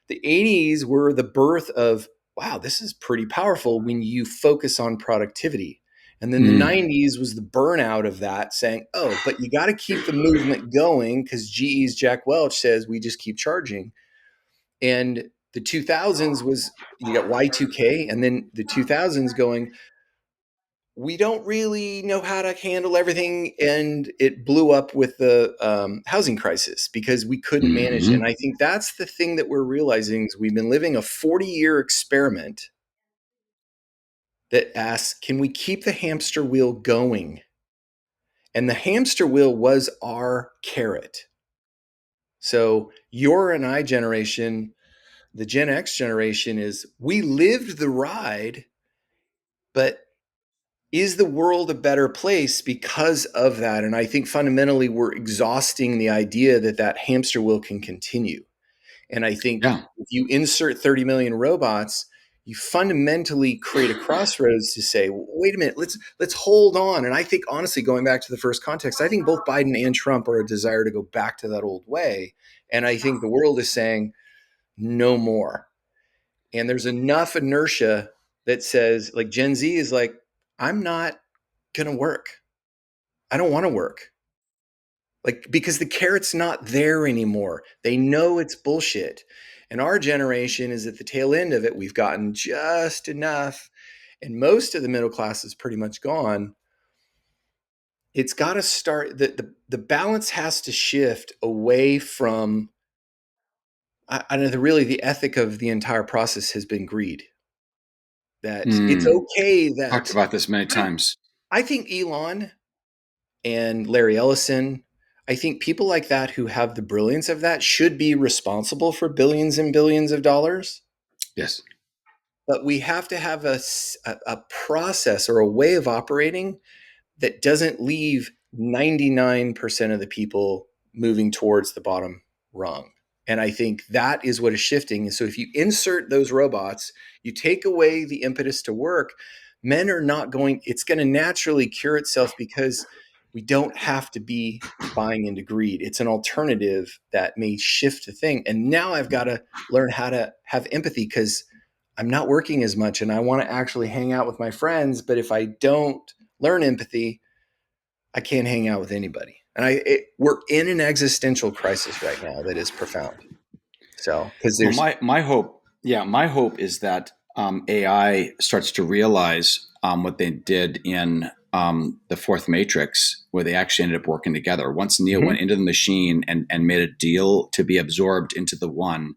The 80s were the birth of, wow, this is pretty powerful when you focus on productivity. And then the 90s was the burnout of that, saying, oh, but you got to keep the movement going because GE's Jack Welch says we just keep charging. And the 2000s was, you got Y2K, and then the 2000s going, we don't really know how to handle everything. And it blew up with the housing crisis because we couldn't manage it. And I think that's the thing that we're realizing is we've been living a 40-year experiment that asks, can we keep the hamster wheel going? And the hamster wheel was our carrot. So your and I generation, the Gen X generation, is we lived the ride, but is the world a better place because of that? And I think fundamentally we're exhausting the idea that that hamster wheel can continue. And I think Yeah. if you insert 30 million robots, you fundamentally create a crossroads to say, wait a minute, let's hold on. And I think honestly, going back to the first context, I think both Biden and Trump are a desire to go back to that old way. And I think the world is saying no more. And there's enough inertia that says, like Gen Z is like, I'm not gonna work. I don't want to work. Like, because the carrot's not there anymore. They know it's bullshit. And our generation is at the tail end of it. We've gotten just enough, and most of the middle class is pretty much gone. It's got to start, the balance has to shift away from, I don't know, really the ethic of the entire process has been greed. That it's Mm. okay Talked that about this many times. I think Elon and Larry Ellison, I think people like that who have the brilliance of that should be responsible for billions and billions of dollars. Yes. But we have to have a process or a way of operating that doesn't leave 99% of the people moving towards the bottom rung. And I think that is what is shifting. And so if you insert those robots, you take away the impetus to work, men are not going, it's going to naturally cure itself because we don't have to be buying into greed. It's an alternative that may shift the thing. And now I've got to learn how to have empathy because I'm not working as much and I want to actually hang out with my friends. But if I don't learn empathy, I can't hang out with anybody. And we're in an existential crisis right now that is profound. So, because Well, there's, my hope is that AI starts to realize what they did in the fourth Matrix, where they actually ended up working together. Once Neo Mhm. went into the machine and made a deal to be absorbed into the one,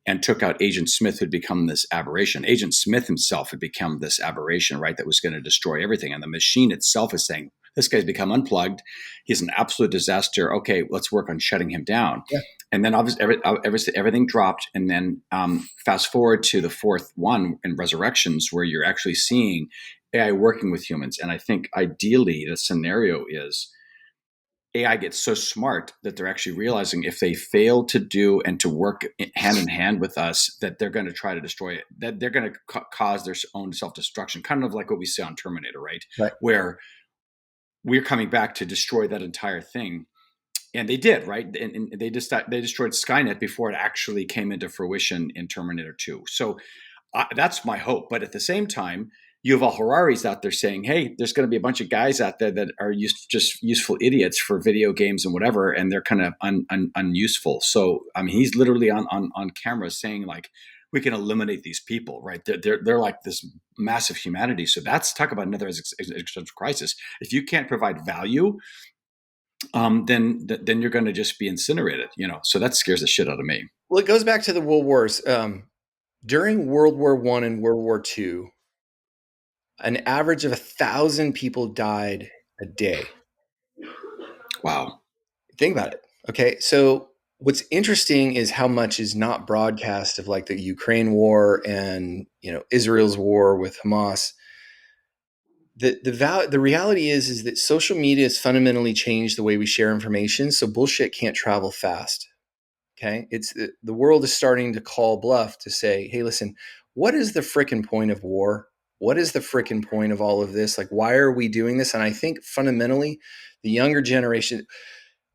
and took out Agent Smith, who'd become this aberration. Agent Smith himself had become this aberration, right? That was going to destroy everything. And the machine itself is saying, this guy's become unplugged. He's an absolute disaster. Okay, let's work on shutting him down. yeah. And then obviously everything dropped. And then fast forward to the fourth one in Resurrections, where you're actually seeing AI working with humans. And I think ideally the scenario is AI gets so smart that they're actually realizing if they fail to do and to work hand in hand with us, that they're going to try to destroy it, that they're going to cause their own self-destruction, kind of like what we see on Terminator, right? Right. Where we're coming back to destroy that entire thing. And they did, right? And they destroyed Skynet before it actually came into fruition in Terminator 2. So that's my hope. But at the same time, Yuval Harari's out there saying, "Hey, there's going to be a bunch of guys out there that are just useful idiots for video games and whatever, and they're kind of unuseful." So, I mean, he's literally on camera saying like, "We can eliminate these people, right? They're like this massive humanity." So that's talk about another existential crisis. If you can't provide value, then you're going to just be incinerated, you know. So that scares the shit out of me. Well, it goes back to the world wars. During World War I and World War II, an average of 1,000 people died a day. Wow. Think about it. Okay. So what's interesting is how much is not broadcast of like the Ukraine war and, Israel's war with Hamas. The reality is that social media has fundamentally changed the way we share information. So bullshit can't travel fast. Okay. It's the world is starting to call bluff to say, hey, listen, what is the frickin' point of war? What is the frickin' point of all of this? Like, why are we doing this? And I think fundamentally, the younger generation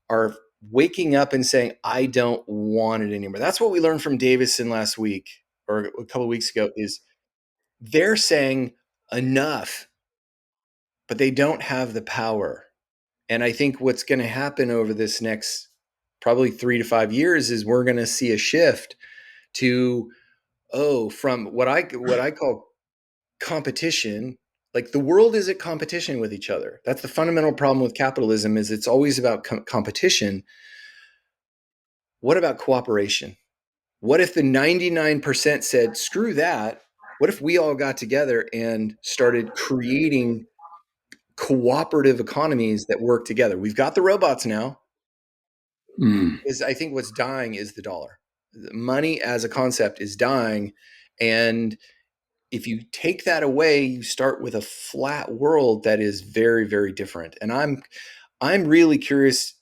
are waking up and saying, I don't want it anymore. That's what we learned from Davison last week or a couple of weeks ago is they're saying enough, but they don't have the power. And I think what's going to happen over this next probably 3 to 5 years is we're going to see a shift to from what I call competition. Like the world is at competition with each other. That's the fundamental problem with capitalism is it's always about competition. What about cooperation? What if the 99% said, screw that? What if we all got together and started creating cooperative economies that work together? We've got the robots now. Mm. Is I think what's dying is the dollar. Money as a concept is dying. And if you take that away, you start with a flat world that is very, very different. And I'm really curious.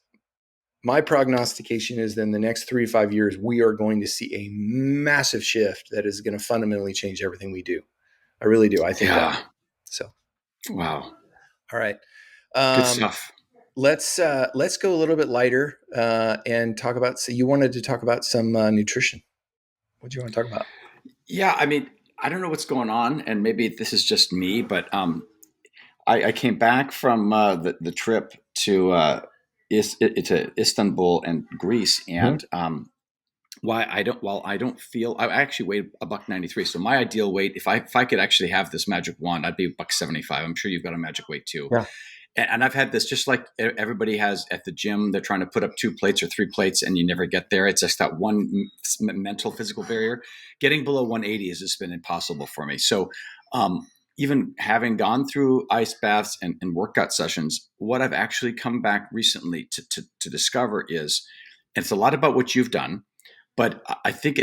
My prognostication is that in the next 3 to 5 years, we are going to see a massive shift that is going to fundamentally change everything we do. I really do. I think that. Yeah. So, Wow. all right. Good stuff. Let's go a little bit lighter and talk about. So, you wanted to talk about some nutrition. What do you want to talk about? Yeah. I mean, I don't know what's going on, and maybe this is just me, but I came back from the trip to to Istanbul and Greece, and while I don't feel, I actually weighed a buck 93. So my ideal weight, if I could actually have this magic wand, I'd be a buck 75. I'm sure you've got a magic weight too. Yeah. And I've had this just like everybody has at the gym. They're trying to put up 2 plates or 3 plates and you never get there. It's just that one mental physical barrier. Getting below 180 has just been impossible for me. So even having gone through ice baths and workout sessions, what I've actually come back recently to discover is, and it's a lot about what you've done, but I think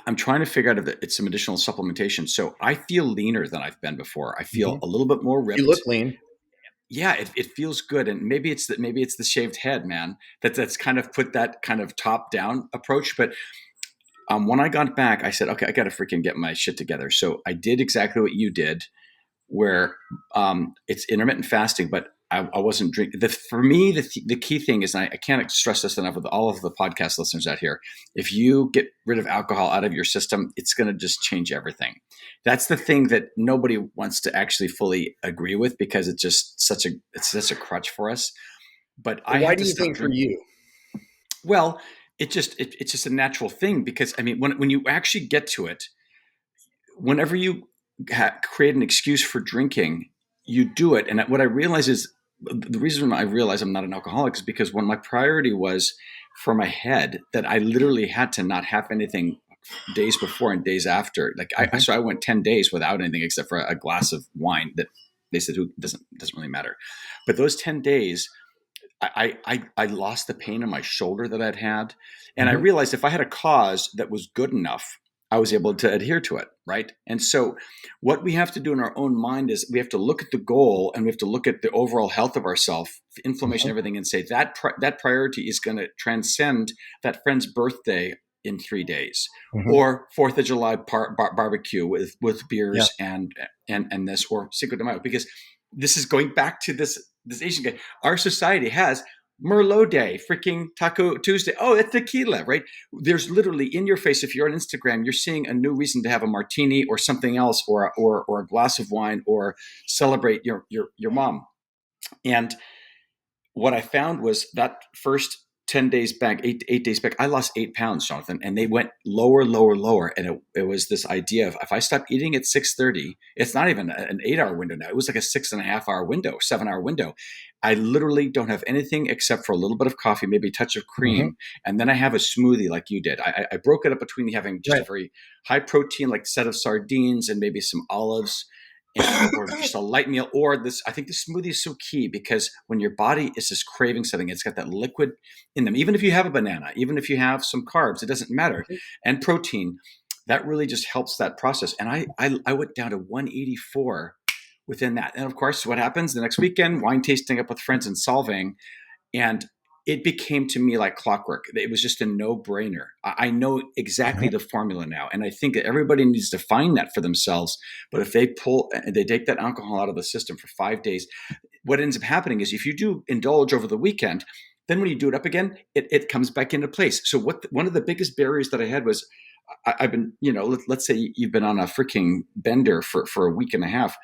I'm trying to figure out if it's some additional supplementation. So I feel leaner than I've been before. I feel a little bit more ripped. You look lean. Yeah, it feels good, and maybe it's the shaved head, man. That's kind of put that kind of top down approach. But when I got back, I said, okay, I got to freaking get my shit together. So I did exactly what you did, where it's intermittent fasting, but I wasn't drinking. For me, the key thing is, and I can't stress this enough with all of the podcast listeners out here, if you get rid of alcohol out of your system, it's going to just change everything. That's the thing that nobody wants to actually fully agree with, because it's just such a crutch for us. But I Why had do to you stop think for drinking. you? Well, it's just a natural thing, because I mean, when you actually get to it, whenever you create an excuse for drinking, you do it. And what I realize is, the reason I realize I'm not an alcoholic is because when my priority was for my head, that I literally had to not have anything days before and days after. Like so I went 10 days without anything except for a glass of wine that they said doesn't really matter. But those 10 days, I lost the pain in my shoulder that I'd had. And I realized if I had a cause that was good enough, I was able to adhere to it. Right. And so what we have to do in our own mind is we have to look at the goal, and we have to look at the overall health of ourself, inflammation, everything, and say that that priority is going to transcend that friend's birthday in 3 days, or 4th of July barbecue with beers and this, or Cinco de Mayo, because this is going back to this Asian guy. Our society has Merlot Day, freaking Taco Tuesday. Oh, it's tequila, right? There's literally in your face, if you're on Instagram, you're seeing a new reason to have a martini or something else, or a glass of wine, or celebrate your mom. And what I found was that first 10 days back, 8 days back, I lost 8 pounds, Jonathan, and they went lower, lower, lower. And it was this idea of, if I stop eating at 6:30, it's not even an 8-hour window now. It was like a 6.5-hour window, 7-hour window. I literally don't have anything except for a little bit of coffee, maybe a touch of cream. And then I have a smoothie like you did. I broke it up between having just a very high protein, like set of sardines and maybe some olives, or just a light meal, or this. I think the smoothie is so key, because when your body is just craving something, it's got that liquid in them. Even if you have a banana, even if you have some carbs, it doesn't matter, and protein, that really just helps that process. And I went down to 184 within that. And of course, what happens the next weekend? Wine tasting up with friends and Solvang, and it became to me like clockwork. It was just a no-brainer. I know exactly the formula now. And I think that everybody needs to find that for themselves. But if they take that alcohol out of the system for 5 days, what ends up happening is, if you do indulge over the weekend, then when you do it up again, it comes back into place. So one of the biggest barriers that I had was, I've been, let's say you've been on a freaking bender for a week and a half.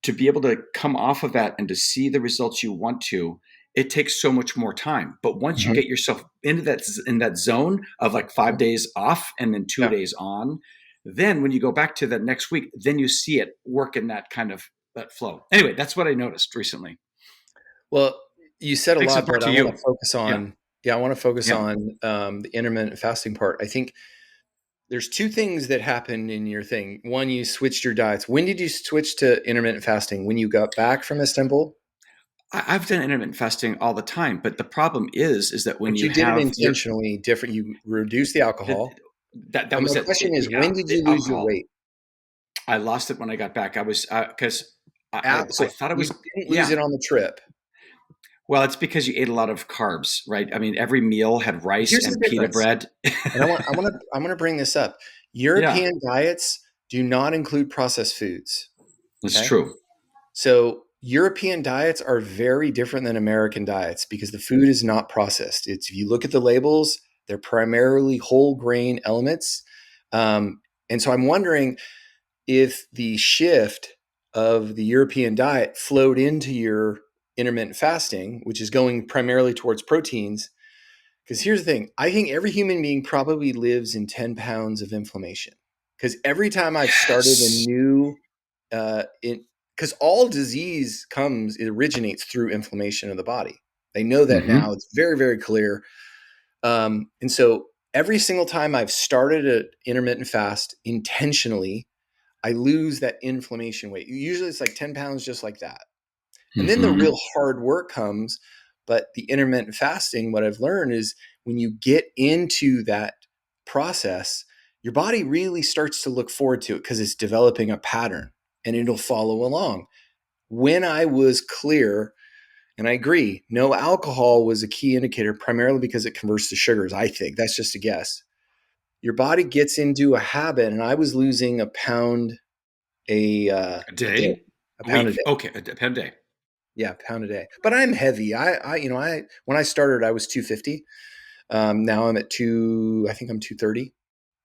To be able to come off of that and to see the results you want to, it takes so much more time. But once you get yourself into that zone of like 5 days off and then 2 days on, then when you go back to the next week, then you see it work in that kind of that flow. Anyway, that's what I noticed recently. Well, you said a Takes lot, it back but to I you. want to focus on. Yeah, I want to focus Yeah. on the intermittent fasting part. I think there's 2 things that happened in your thing. One, you switched your diets. When did you switch to intermittent fasting? When you got back from Istanbul? I've done intermittent fasting all the time, but the problem is that when But you you did it have intentionally different. You reduced the alcohol. that But was my it. question is, Yeah, when did the you lose your alcohol. weight? I lost it when I got back. I was because I So thought it you was, didn't lose yeah. it on the trip. Well, it's because you ate a lot of carbs, right? I mean, every meal had rice Here's the and pita difference. bread. And I want to bring this up. Yeah, European diets do not include processed foods. that's Okay. true. So European diets are very different than American diets because the food is not processed. It's if you look at the labels, they're primarily whole grain elements. And so I'm wondering if the shift of the European diet flowed into your intermittent fasting, which is going primarily towards proteins. Because here's the thing, I think every human being probably lives in 10 pounds of inflammation. Because every time I've started a Yes. new, because all disease it originates through inflammation of the body. They know that Hmm. now. It's very, very clear. And so every single time I've started an intermittent fast intentionally, I lose that inflammation weight. Usually it's like 10 pounds just like that. And then the Hmm. real hard work comes. But the intermittent fasting, what I've learned is when you get into that process, your body really starts to look forward to it because it's developing a pattern and it'll follow along. When I was clear, and I agree, no alcohol was a key indicator primarily because it converts to sugars. I think that's just a guess. Your body gets into a habit, and I was losing A a day, day, a a pound a week. day. Okay, a pound a day. Yeah, a pound a day. But I'm heavy. I when I started, I was 250. Now I'm at I think I'm 230.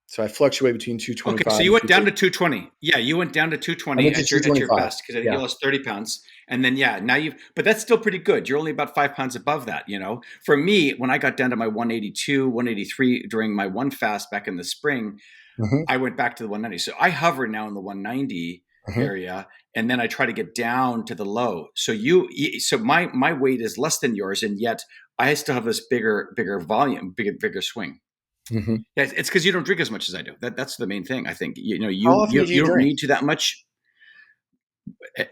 So I fluctuate between Okay, 225 so you and went down 230. to 220. Yeah, you went down to I 220 went to at your 225. best because I think you Yeah. lost 30 pounds. And then yeah, now but that's still pretty good. You're only about 5 pounds above that, you know. For me, when I got down to my 182, 183 during my one fast back in the spring, Hmm. I went back to the 190. So I hover now in the 190 Hmm. area, and then I try to get down to the low. So so my weight is less than yours, and yet I still have this bigger volume, bigger swing. Hmm. Yeah, it's because you don't drink as much as I do. That's the main thing. I think How often do you you don't drink? need to that much.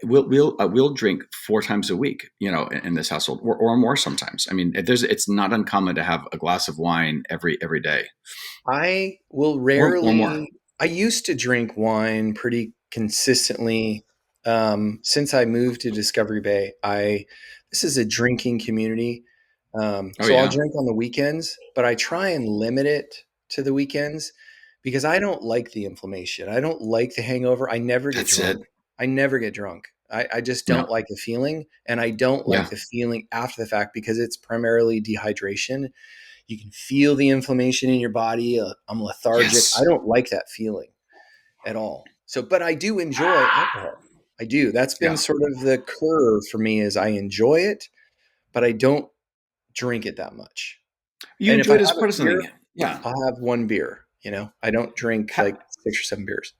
We'll drink 4 times a week, in this household, or more sometimes. I mean, it's not uncommon to have a glass of wine every day, I will or more. rarely. I used to drink wine pretty consistently since I moved to Discovery Bay. This is a drinking community, Oh so I'll yeah, drink on the weekends, but I try and limit it to the weekends because I don't like the inflammation. I don't like the hangover. I never get that's it. drunk. I never get drunk. I just don't Yeah, like the feeling, and I don't like yeah, the feeling after the fact because it's primarily dehydration. You can feel the inflammation in your body. I'm lethargic. I yes. don't like that feeling at all. So, but I do enjoy alcohol. I do. That's been Yeah, sort of the curve for me is I enjoy it, but I don't drink it that much. you And if I enjoy it as have a part of beer, something. Yeah. I'll have one beer. I don't drink like 6 or 7 beers.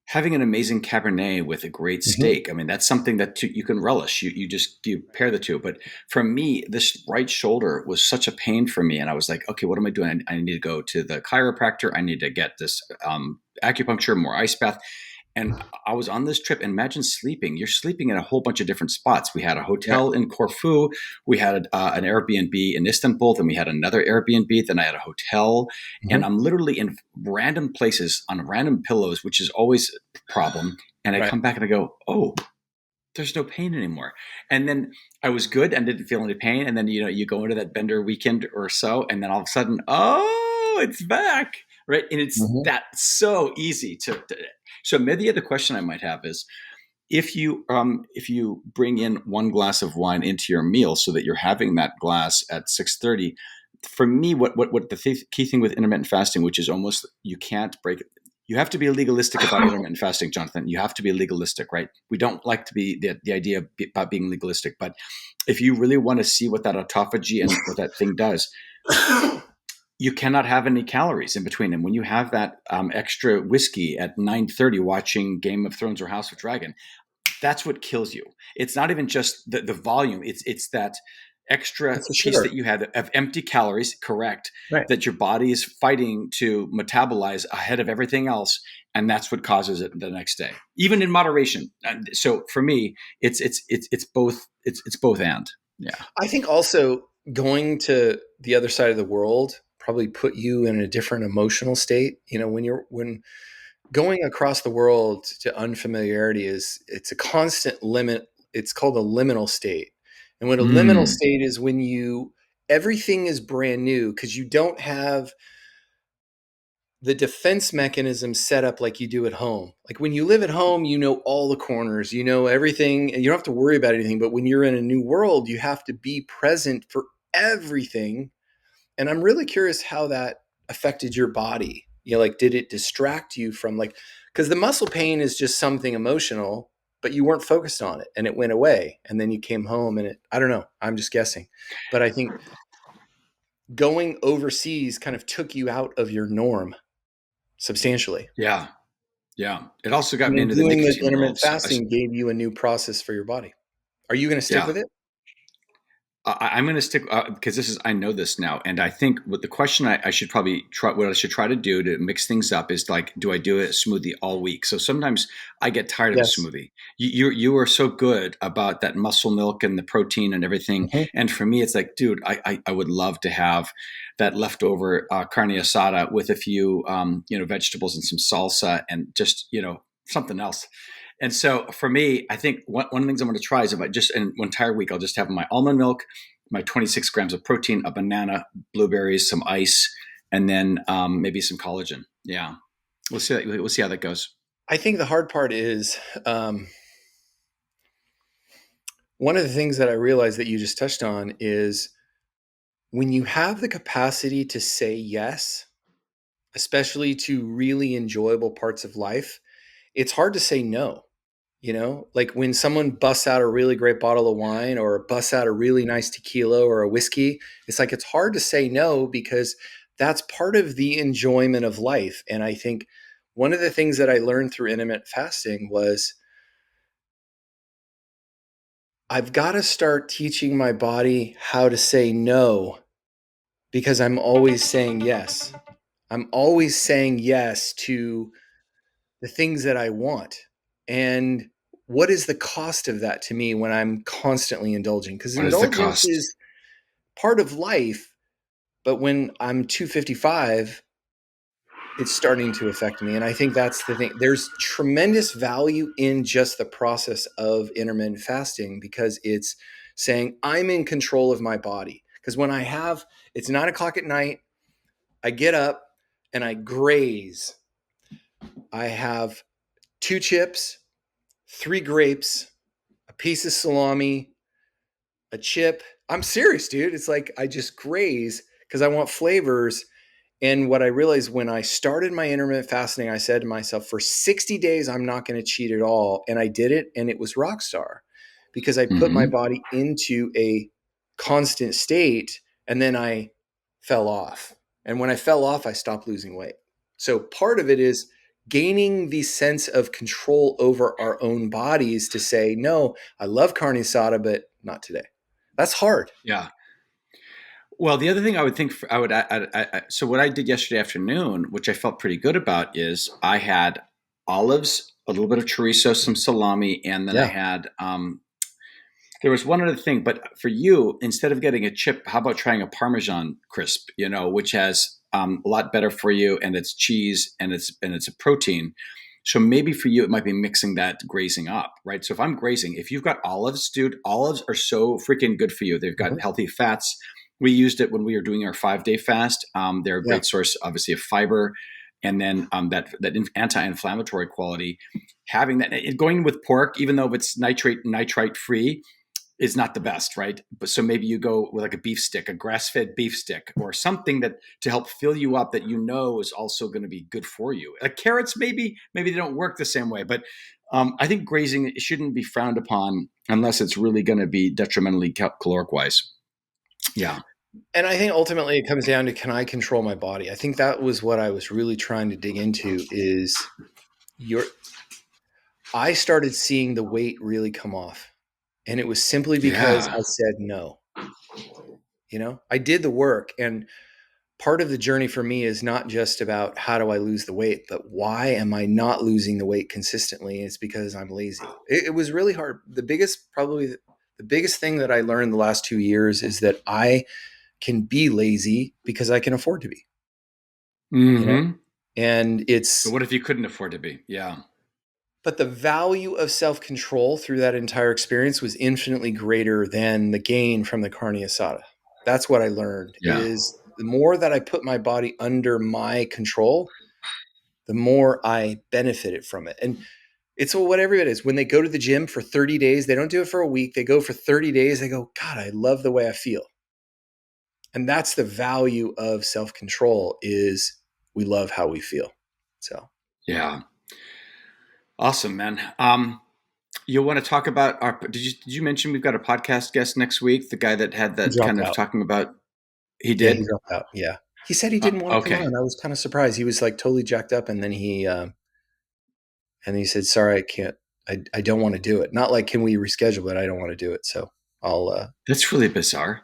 Having an amazing Cabernet with a great Hmm. steak, I mean, that's something that you can relish. You pair the two. But for me, this right shoulder was such a pain for me, and I was like, okay, what am I doing? I need to go to the chiropractor. I need to get this acupuncture, more ice bath. And I was on this trip. And imagine sleeping. You're sleeping in a whole bunch of different spots. We had a Yeah. hotel in Corfu. We had an Airbnb in Istanbul. Then we had another Airbnb. Then I had a hotel. And Hmm. I'm literally in random places on random pillows, which is always a problem. And I Right. come back and I go, oh, there's no pain anymore. And then I was good and didn't feel any pain. And then, you go into that bender weekend or so, and then all of a sudden, oh, it's back. Right. And it's Hmm. that so easy so maybe the other question I might have is if you bring in one glass of wine into your meal so that you're having that glass at 6:30. For me, what the key thing with intermittent fasting, which is almost you can't break it. You have to be legalistic about intermittent fasting, Jonathan. You have to be legalistic, right? We don't like to be the idea about being legalistic, but if you really want to see what that autophagy and what that thing does, you cannot have any calories in between. And when you have that extra whiskey at 9:30 watching Game of Thrones or House of Dragon, that's what kills you. It's not even just the volume. It's that extra It's a piece that sugar. you had of empty calories, correct, Right. that your body is fighting to metabolize ahead of everything else, and that's what causes it the next day, even in moderation. And so for me, it's both. It's both and yeah. I think also going to the other side of the world probably put you in a different emotional state. When going across the world to unfamiliarity it's a constant limit. It's called a liminal state. And what a liminal Mm, state is, when everything is brand new because you don't have the defense mechanism set up like you do at home. Like when you live at home, you know all the corners, you know everything, and you don't have to worry about anything. But when you're in a new world, you have to be present for everything. And I'm really curious how that affected your body. Like, did it distract you from, like, because the muscle pain is just something emotional, but you weren't focused on it and it went away. And then you came home and I don't know, I'm just guessing. But I think going overseas kind of took you out of your norm substantially. yeah. Yeah. It also got And me then into the doing the nicotine intermittent world. So fasting gave you a new process for your body. Are you going to stick yeah. with it? I'm going to stick because I know this now. And I think what the question I should probably try, what I should try to do to mix things up is like, do I do a smoothie all week? So sometimes I get tired of a Yes. smoothie. You are so good about that muscle milk and the protein and everything. Mhm. And for me, it's like, dude, I would love to have that leftover carne asada with a few, vegetables and some salsa and just, something else. And so for me, I think one of the things I'm going to try is if I just, in one entire week, I'll just have my almond milk, my 26 grams of protein, a banana, blueberries, some ice, and then maybe some collagen. Yeah. We'll see. We'll see how that goes. I think the hard part is, one of the things that I realized that you just touched on is, when you have the capacity to say yes, especially to really enjoyable parts of life, it's hard to say no. Like when someone busts out a really great bottle of wine or busts out a really nice tequila or a whiskey, it's like it's hard to say no because that's part of the enjoyment of life. And I think one of the things that I learned through intermittent fasting was, I've got to start teaching my body how to say no, because I'm always saying yes. I'm always saying yes to the things that I want. And what is the cost of that to me when I'm constantly indulging? Because What is the indulgence cost? is part of life, but when I'm 255, it's starting to affect me. And I think that's the thing. There's tremendous value in just the process of intermittent fasting, because it's saying I'm in control of my body. Because when it's 9 o'clock at night, I get up and I graze. I have 2 chips, 3 grapes, a piece of salami, a chip. I'm serious, dude. It's like I just graze because I want flavors. And what I realized when I started my intermittent fasting, I said to myself, for 60 days, I'm not going to cheat at all. And I did it, and it was rock star, because I put my Mm-hmm. body into a constant state, and then I fell off. And when I fell off, I stopped losing weight. So part of it is gaining the sense of control over our own bodies to say, no, I love carne asada, but not today. That's hard. Yeah. Well, the other thing I would think I would so what I did yesterday afternoon, which I felt pretty good about, is I had olives, a little bit of chorizo, some salami, and then I Yeah. had there was one other thing. But for you, instead of getting a chip, how about trying a Parmesan crisp? Which has a lot better for you, and it's cheese, and it's a protein. So maybe for you, it might be mixing that grazing up, right? So if I'm grazing, if you've got olives, dude, olives are so freaking good for you. They've got Mhm. healthy fats. We used it when we were doing our 5-day fast. They're a Yeah. great source, obviously, of fiber, and then that anti-inflammatory quality. Having that, going with pork, even though it's nitrite free, is not the best, right? But so maybe you go with like a beef stick, a grass-fed beef stick, or something that to help fill you up that is also going to be good for you. Like carrots, maybe they don't work the same way, but I think grazing shouldn't be frowned upon unless it's really going to be detrimentally caloric wise. Yeah, And I think ultimately it comes down to, can I control my body? I think that was what I was really trying to dig into, is your I started seeing the weight really come off. And it was simply because yeah. I said no. I did the work, and part of the journey for me is not just about how do I lose the weight, but why am I not losing the weight consistently? It's because I'm lazy. It was really hard. Probably the biggest thing that I learned the last 2 years is that I can be lazy because I can afford to be, you know? Mm-hmm. And But what if you couldn't afford to be? Yeah. but the value of self-control through that entire experience was infinitely greater than the gain from the carne asada. That's what I learned Yeah. is the more that I put my body under my control, the more I benefited from it. And it's whatever it is. When they go to the gym for 30 days, they don't do it for a week. They go for 30 days. They go, God, I love the way I feel. And that's the value of self-control is we love how we feel. So Yeah. Awesome, man. You want to talk about our? Did you mention we've got a podcast guest next week? The guy that had he that dropped kind of out. talking about. He Yeah, he did. dropped out. Yeah. He said he didn't want to come Okay. on. I was kind of surprised. He was like totally jacked up. And then he said, sorry, I can't, I don't want to do it. Not like, can we reschedule it? I don't want to do it. So I'll, That's really bizarre.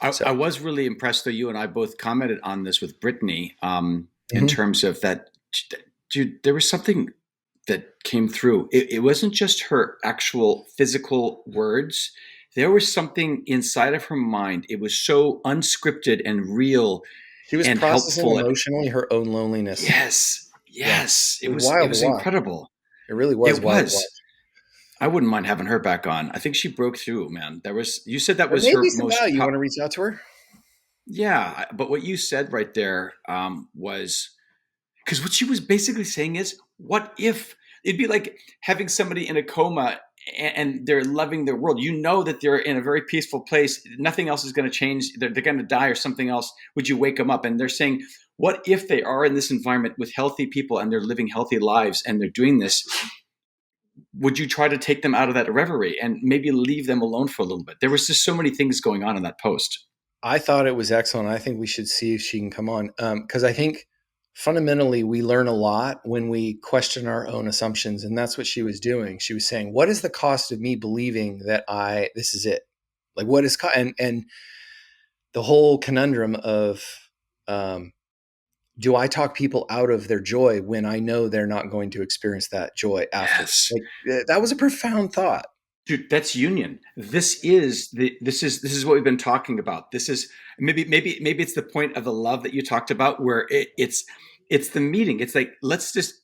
I so, was really impressed, though. You and I both commented on this with Brittany in mhm. terms of that. Dude, there was something that came through. It wasn't just her actual physical words. There was something inside of her mind. It was so unscripted and real She was and processing helpful. emotionally her own loneliness. Yes, Yeah. yes. It It was was wild to watch. incredible. It really was It wild to was. watch. I wouldn't mind having her back on. I think she broke through, man. You said that There was may her be some most value. You want to reach out to her? yeah, but what you said right there was because what she was basically saying is, what if it'd be like having somebody in a coma and they're loving their world? You know that they're in a very peaceful place. Nothing else is going to change. They're going to die or something else. Would you wake them up? And they're saying, what if they are in this environment with healthy people and they're living healthy lives and they're doing this? Would you try to take them out of that reverie and maybe leave them alone for a little bit? There was just so many things going on in that post. I thought it was excellent. I think we should see if she can come on. Cause I think fundamentally we learn a lot when we question our own assumptions. And that's what she was doing. She was saying, what is the cost of me believing that this is it? Like what is, and the whole conundrum of, do I talk people out of their joy when I know they're not going to experience that joy after? Yes. Like that was a profound thought. Dude, that's union. This is what we've been talking about. This is maybe it's the point of the love that you talked about, where it's the meeting. It's like, let's just,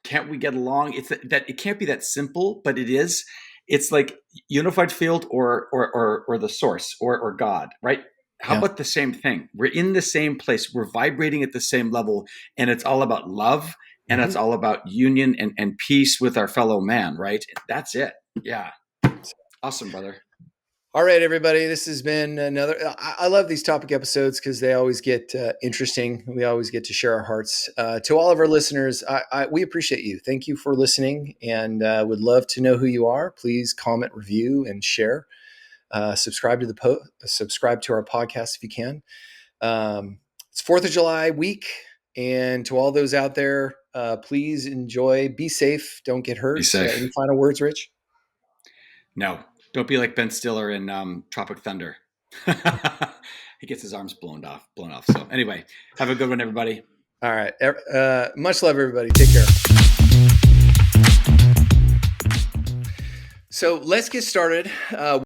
can't we get along? It's that it can't be that simple, but it is. It's like unified field or the source or God, right? How Yeah. about the same thing? We're in the same place. We're vibrating at the same level, and it's all about love, and it's Mhm. all about union and peace with our fellow man, right? That's it. Yeah. Awesome, brother. All right, everybody. This has been another. I love these topic episodes because they always get interesting. We always get to share our hearts. To all of our listeners, we appreciate you. Thank you for listening, and would love to know who you are. Please comment, review, and share. Subscribe to subscribe to our podcast if you can. It's 4th of July week, and to all those out there, please enjoy. Be safe. Don't get Be hurt. Any safe. final words, Rich? No, don't be like Ben Stiller in Tropic Thunder. He gets his arms blown off. So anyway, have a good one, everybody. All right. Much love, everybody. Take care. So let's get started.